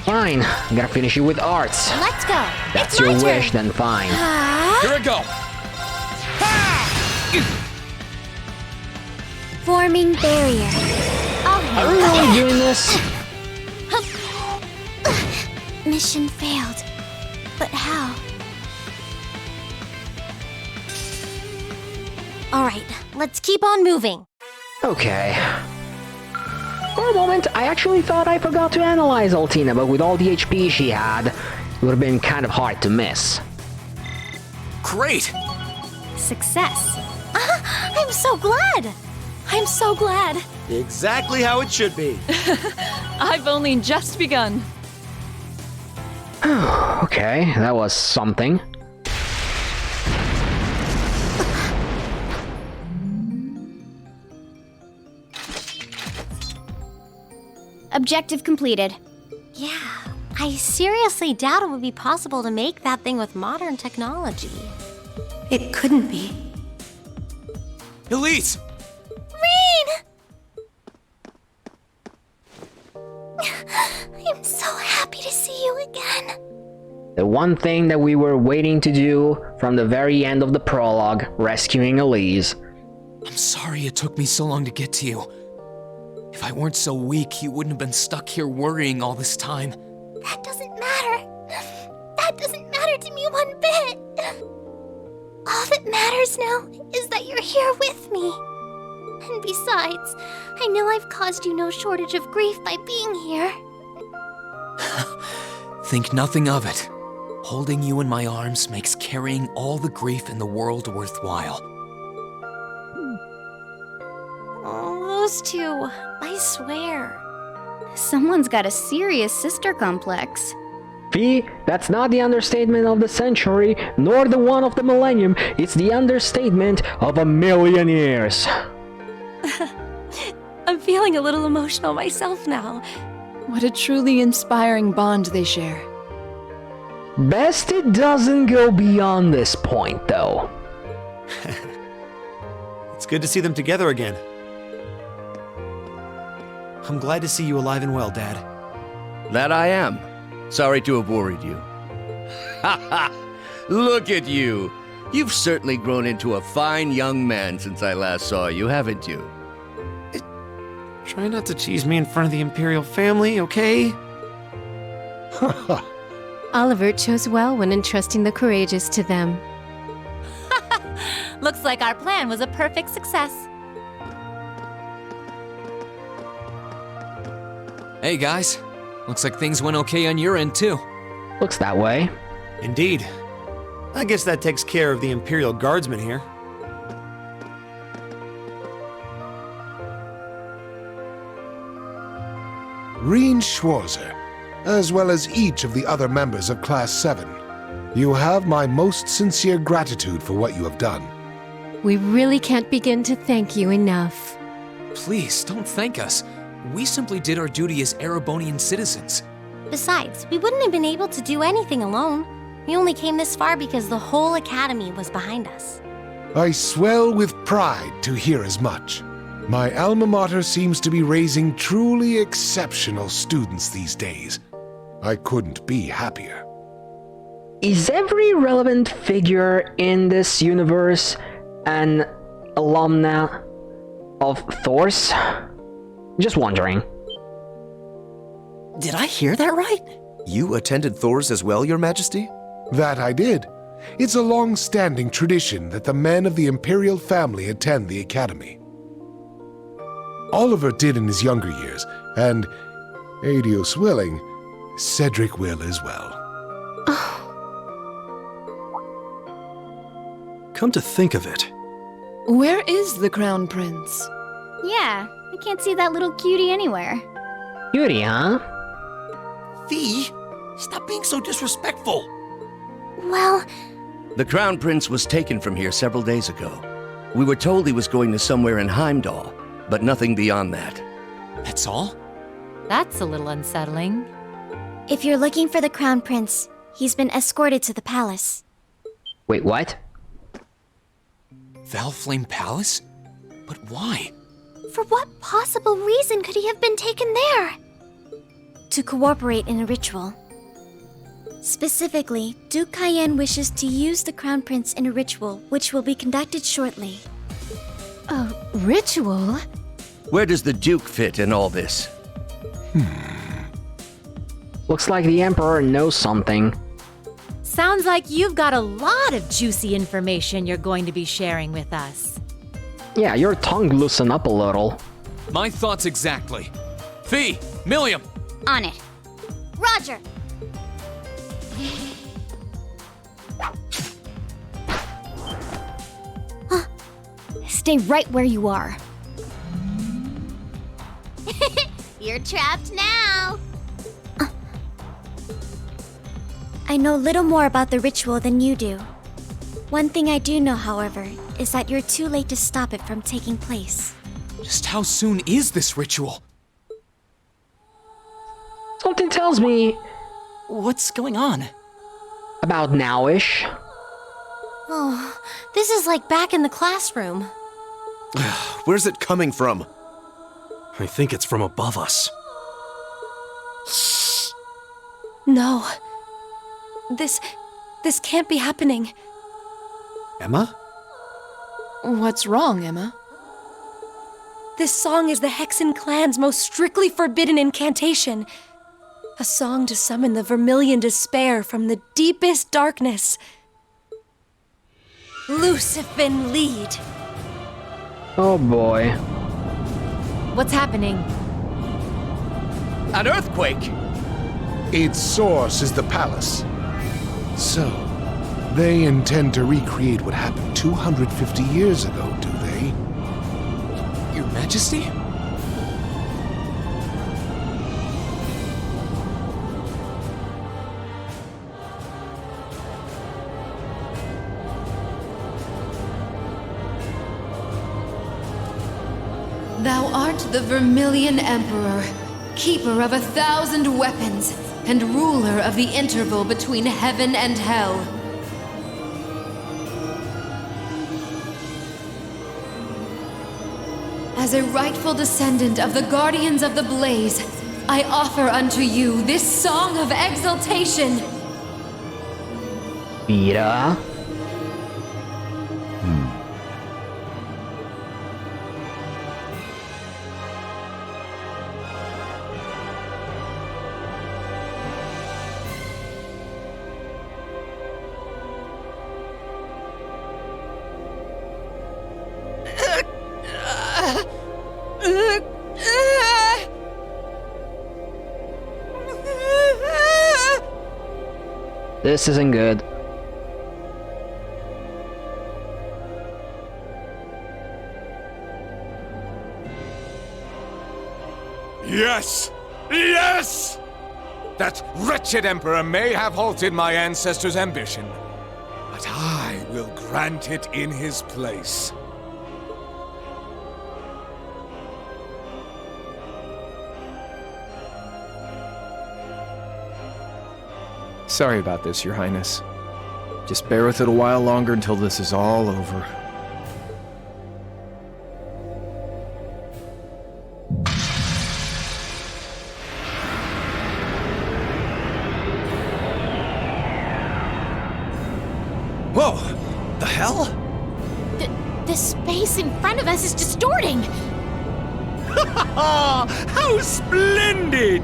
Fine, I'm gonna finish you with arts. Let's go. That's It's your my wish, turn. then fine. Here I go. Forming barrier. I don't know I'm doing this. Mission failed. But how? Alright, let's keep on moving. Okay. For a moment, I actually thought I forgot to analyze Altina, but with all the HP she had, it would have been kind of hard to miss. Great! Success. I'm so glad! I'm so glad. Exactly how it should be. I've only just begun. Okay, that was something. Objective completed. Yeah, I seriously doubt it would be possible to make that thing with modern technology. It couldn't be. Elise! Reen! I'm so happy to see you again. The one thing that we were waiting to do from the very end of the prologue, rescuing Elise. I'm sorry it took me so long to get to you. If I weren't so weak, you wouldn't have been stuck here worrying all this time. That doesn't matter. That doesn't matter to me one bit. All that matters now is that you're here with me. And besides, I know I've caused you no shortage of grief by being here. Think nothing of it. Holding you in my arms makes carrying all the grief in the world worthwhile. Oh, those two, I swear. Someone's got a serious sister complex. Fee, that's not the understatement of the century, nor the one of the millennium. It's the understatement of 1,000,000 years. I'm feeling a little emotional myself now. What a truly inspiring bond they share. Best it doesn't go beyond this point, though. It's good to see them together again. I'm glad to see you alive and well, Dad. That I am. Sorry to have worried you. Ha ha! Look at you! You've certainly grown into a fine young man since I last saw you, haven't you? Try not to tease me in front of the Imperial family, okay? Oliver chose well when entrusting the courageous to them. Looks like our plan was a perfect success. Hey guys, looks like things went okay on your end too. Looks that way. Indeed. I guess that takes care of the Imperial Guardsmen here. Reen Schwarzer, as well as each of the other members of Class 7. You have my most sincere gratitude for what you have done. We really can't begin to thank you enough. Please, don't thank us. We simply did our duty as Erebonian citizens. Besides, we wouldn't have been able to do anything alone. We only came this far because the whole Academy was behind us. I swell with pride to hear as much. My alma mater seems to be raising truly exceptional students these days. I couldn't be happier. Is every relevant figure in this universe an alumna of Thor's? Just wondering. Did I hear that right? You attended Thor's as well, Your Majesty? That I did. It's a long-standing tradition that the men of the Imperial family attend the Academy. Oliver did in his younger years, and, Adios willing, Cedric will as well. Come to think of it. Where is the Crown Prince? Yeah, I can't see that little cutie anywhere. Cutie, huh? Fee, stop being so disrespectful. Well, The Crown Prince was taken from here several days ago. We were told he was going to somewhere in Heimdall, but nothing beyond that. That's all? That's a little unsettling. If you're looking for the Crown Prince, he's been escorted to the palace. Wait, what? Valflame Palace? But why? For what possible reason could he have been taken there? To cooperate in a ritual. Specifically, Duke Cayenne wishes to use the Crown Prince in a ritual which will be conducted shortly. A ritual? Where does the Duke fit in all this? Looks like the Emperor knows something. Sounds like you've got a lot of juicy information you're going to be sharing with us. Yeah, your tongue loosen up a little. My thoughts exactly. Fee, Milliam! On it. Roger! Stay right where you are. You're trapped now! I know little more about the ritual than you do. One thing I do know, however, is that you're too late to stop it from taking place. Just how soon is this ritual? Something tells me What's going on? about nowish. Oh, this is like back in the classroom. Where's it coming from? I think it's from above us. No. This can't be happening. Emma? What's wrong, Emma? This song is the Hexen clan's most strictly forbidden incantation. A song to summon the vermilion despair from the deepest darkness. Lucifin lead. Oh boy. What's happening? An earthquake! Its source is the palace. So, they intend to recreate what happened 250 years ago, do they? Your Majesty? Thou art the Vermilion Emperor, keeper of 1,000 weapons, and ruler of the interval between heaven and hell. As a rightful descendant of the Guardians of the Blaze, I offer unto you this song of exaltation. Vita? This isn't good. Yes! Yes! That wretched Emperor may have halted my ancestors' ambition, but I will grant it in his place. Sorry about this, Your Highness. Just bear with it a while longer until this is all over. Whoa! The hell? The space in front of us is distorting! How splendid!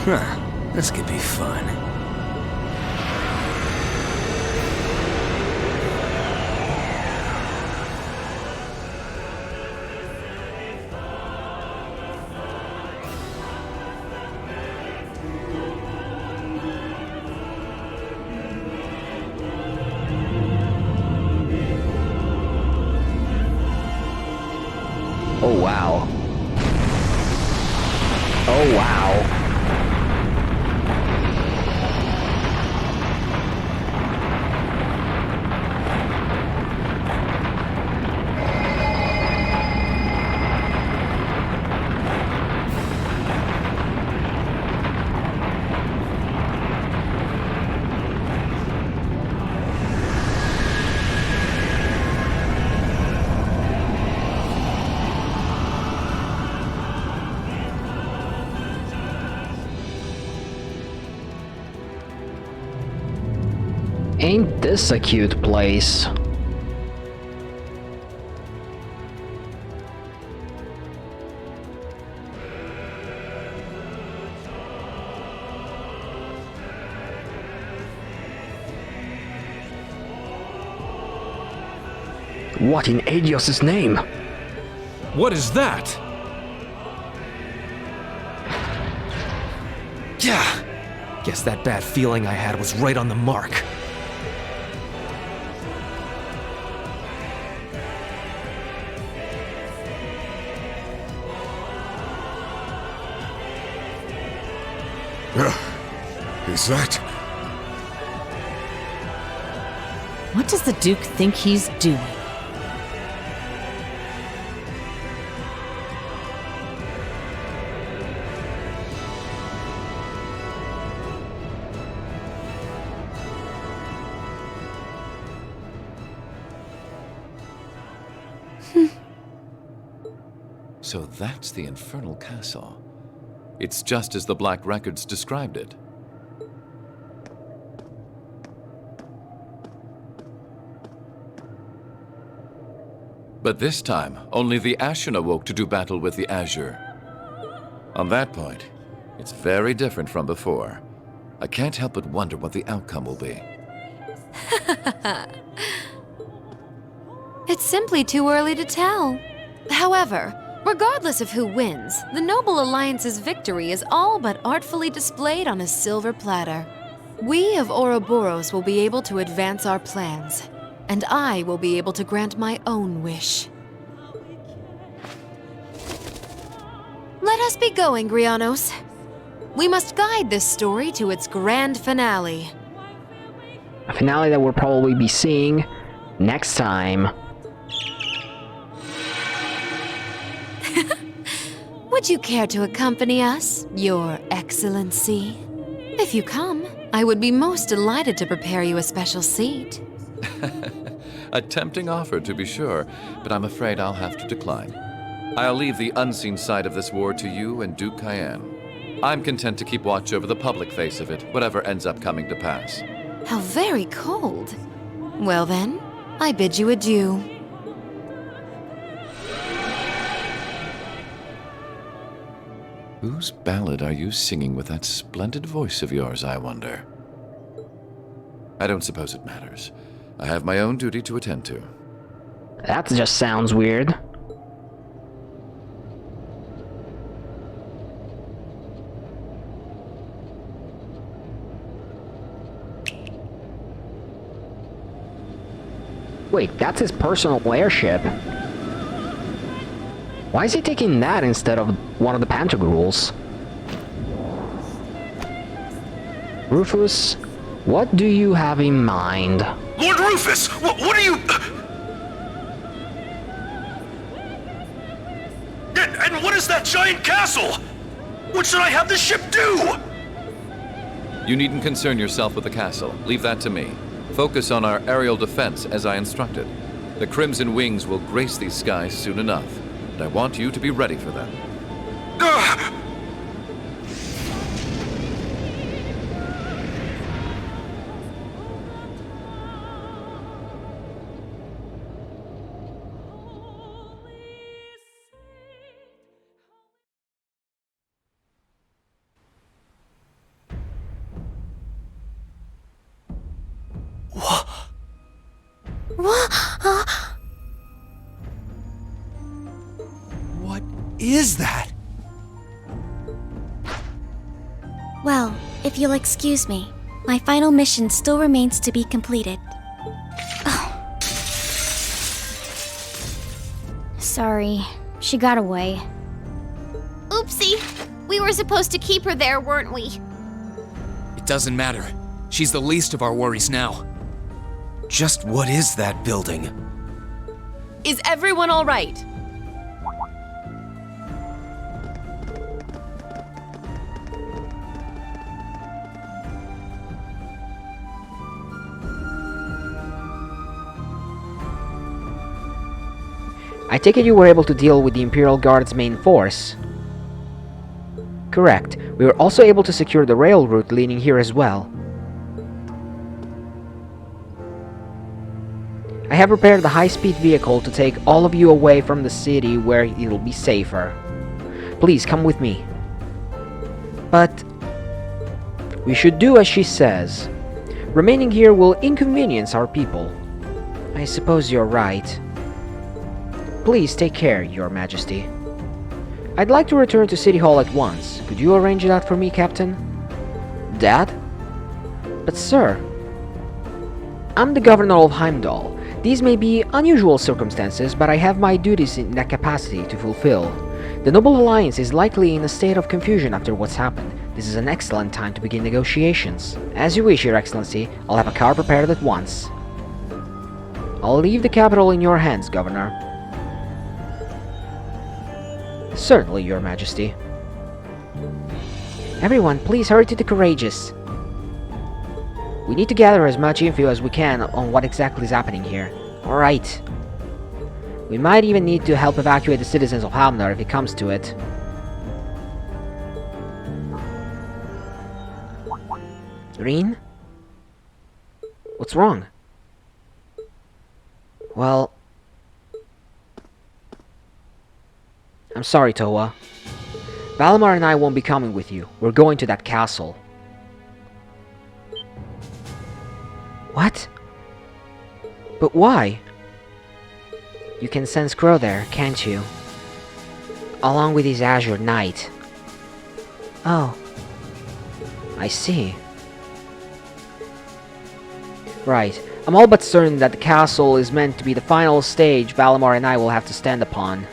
Huh. This could be fun. Oh wow. Oh wow. this a cute place? What in Adios' name? What is that? Yeah! Guess that bad feeling I had was right on the mark. Is that... What does the Duke think he's doing? So that's the infernal castle. It's just as the Black Records described it. But this time, only the Ashen awoke to do battle with the Azure. On that point, it's very different from before. I can't help but wonder what the outcome will be. It's simply too early to tell. However, regardless of who wins, the Noble Alliance's victory is all but artfully displayed on a silver platter. We of Ouroboros will be able to advance our plans, and I will be able to grant my own wish. Let us be going, Grianos. We must guide this story to its grand finale. A finale that we'll probably be seeing next time. Would you care to accompany us, Your Excellency? If you come, I would be most delighted to prepare you a special seat. A tempting offer, to be sure, but I'm afraid I'll have to decline. I'll leave the unseen side of this war to you and Duke Cayenne. I'm content to keep watch over the public face of it, whatever ends up coming to pass. How very cold. Well then, I bid you adieu. Whose ballad are you singing with that splendid voice of yours, I wonder? I don't suppose it matters. I have my own duty to attend to. That just sounds weird. Wait, that's his personal airship. Why is he taking that instead of one of the Pantagruels? Rufus, what do you have in mind? Lord Rufus, what are you... And what is that giant castle? What should I have the ship do? You needn't concern yourself with the castle. Leave that to me. Focus on our aerial defense as I instructed. The Crimson Wings will grace these skies soon enough. I want you to be ready for them. What is that? Well, if you'll excuse me, my final mission still remains to be completed. Sorry, she got away. Oopsie! We were supposed to keep her there, weren't we? It doesn't matter. She's the least of our worries now. Just what is that building? Is everyone all right? I take it you were able to deal with the Imperial Guard's main force. Correct. We were also able to secure the rail route leading here as well. I have prepared the high-speed vehicle to take all of you away from the city where it'll be safer. Please come with me. But we should do as she says. Remaining here will inconvenience our people. I suppose you're right. Please take care, Your Majesty. I'd like to return to City Hall at once. Could you arrange that for me, Captain? Dad? But sir, I'm the governor of Heimdall. These may be unusual circumstances, but I have my duties in that capacity to fulfill. The Noble Alliance is likely in a state of confusion after what's happened. This is an excellent time to begin negotiations. As you wish, Your Excellency. I'll have a car prepared at once. I'll leave the capital in your hands, Governor. Certainly, Your Majesty. Everyone, please hurry to the Courageous. We need to gather as much info as we can on what exactly is happening here. Alright. We might even need to help evacuate the citizens of Hamnar if it comes to it. Reen? What's wrong? Well... I'm sorry, Towa. Valimar and I won't be coming with you. We're going to that castle. What? But why? You can sense Crow there, can't you? Along with his Azure Knight. Oh. I see. Right. I'm all but certain that the castle is meant to be the final stage Valimar and I will have to stand upon.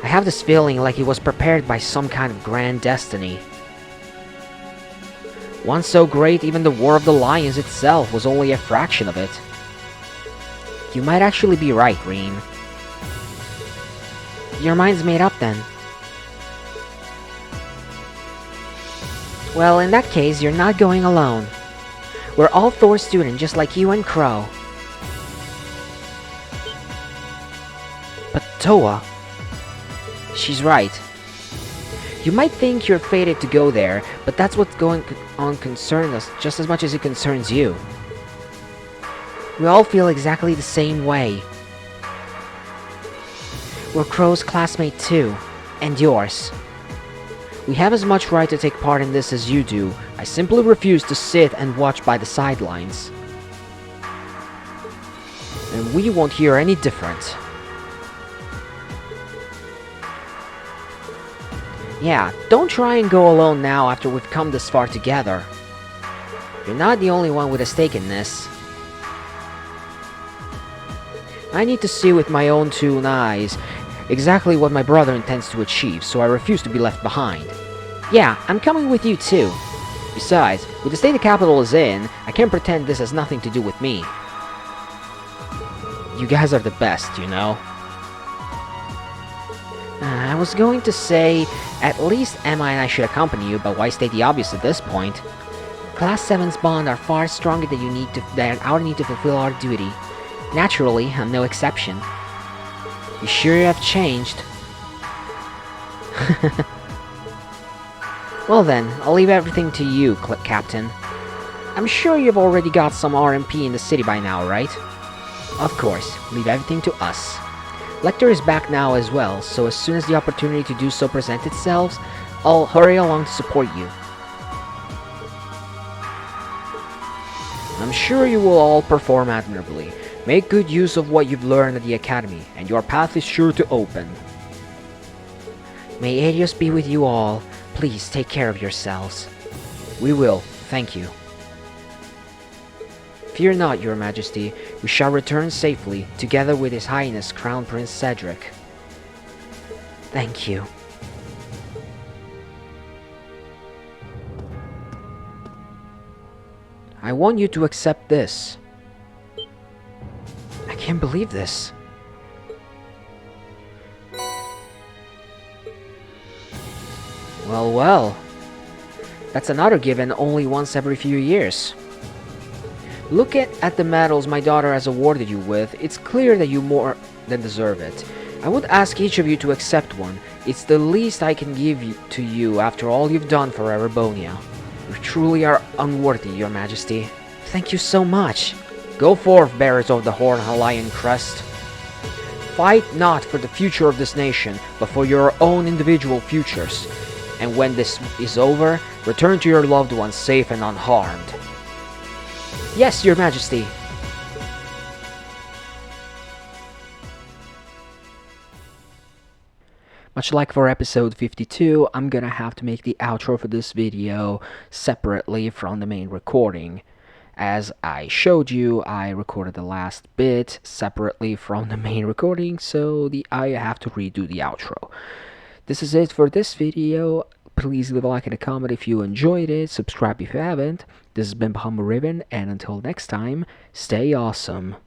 I have this feeling like it was prepared by some kind of grand destiny. One so great even the War of the Lions itself was only a fraction of it. You might actually be right, Reen. Your mind's made up then. Well, in that case, you're not going alone. We're all Thor's students, just like you and Crow. But Towa... She's right. You might think you're fated to go there, but that's what's going on concerns us just as much as it concerns you. We all feel exactly the same way. We're Crow's classmate too, and yours. We have as much right to take part in this as you do. I simply refuse to sit and watch by the sidelines. And we won't hear any different. Yeah, don't try and go alone now after we've come this far together. You're not the only one with a stake in this. I need to see with my own two eyes exactly what my brother intends to achieve, so I refuse to be left behind. Yeah, I'm coming with you too. Besides, with the state the capital is in, I can't pretend this has nothing to do with me. You guys are the best, you know. I was going to say, at least Emma and I should accompany you, but why state the obvious at this point? Class 7's bond are far stronger than our need to fulfill our duty. Naturally, I'm no exception. You sure you have changed? Well then, I'll leave everything to you, Captain. I'm sure you've already got some RMP in the city by now, right? Of course, leave everything to us. Lecter is back now as well, so as soon as the opportunity to do so presents itself, I'll hurry along to support you. I'm sure you will all perform admirably. Make good use of what you've learned at the Academy, and your path is sure to open. May Adios be with you all. Please take care of yourselves. We will, thank you. Fear not, Your Majesty, we shall return safely, together with His Highness Crown Prince Cedric. Thank you. I want you to accept this. I can't believe this. Well, well. That's another given only once every few years. Look at the medals my daughter has awarded you with. It's clear that you more than deserve it. I would ask each of you to accept one. It's the least I can give to you after all you've done for Erebonia. You truly are unworthy, Your Majesty. Thank you so much. Go forth, bearers of the horn and lion crest. Fight not for the future of this nation, but for your own individual futures. And when this is over, return to your loved ones safe and unharmed. Yes, Your Majesty. Much like for episode 52, I'm gonna have to make the outro for this video separately from the main recording. As I showed you, I recorded the last bit separately from the main recording, so I have to redo the outro. This is it for this video. Please leave a like and a comment if you enjoyed it, subscribe if you haven't. This has been Bahama Riven, and until next time, stay awesome.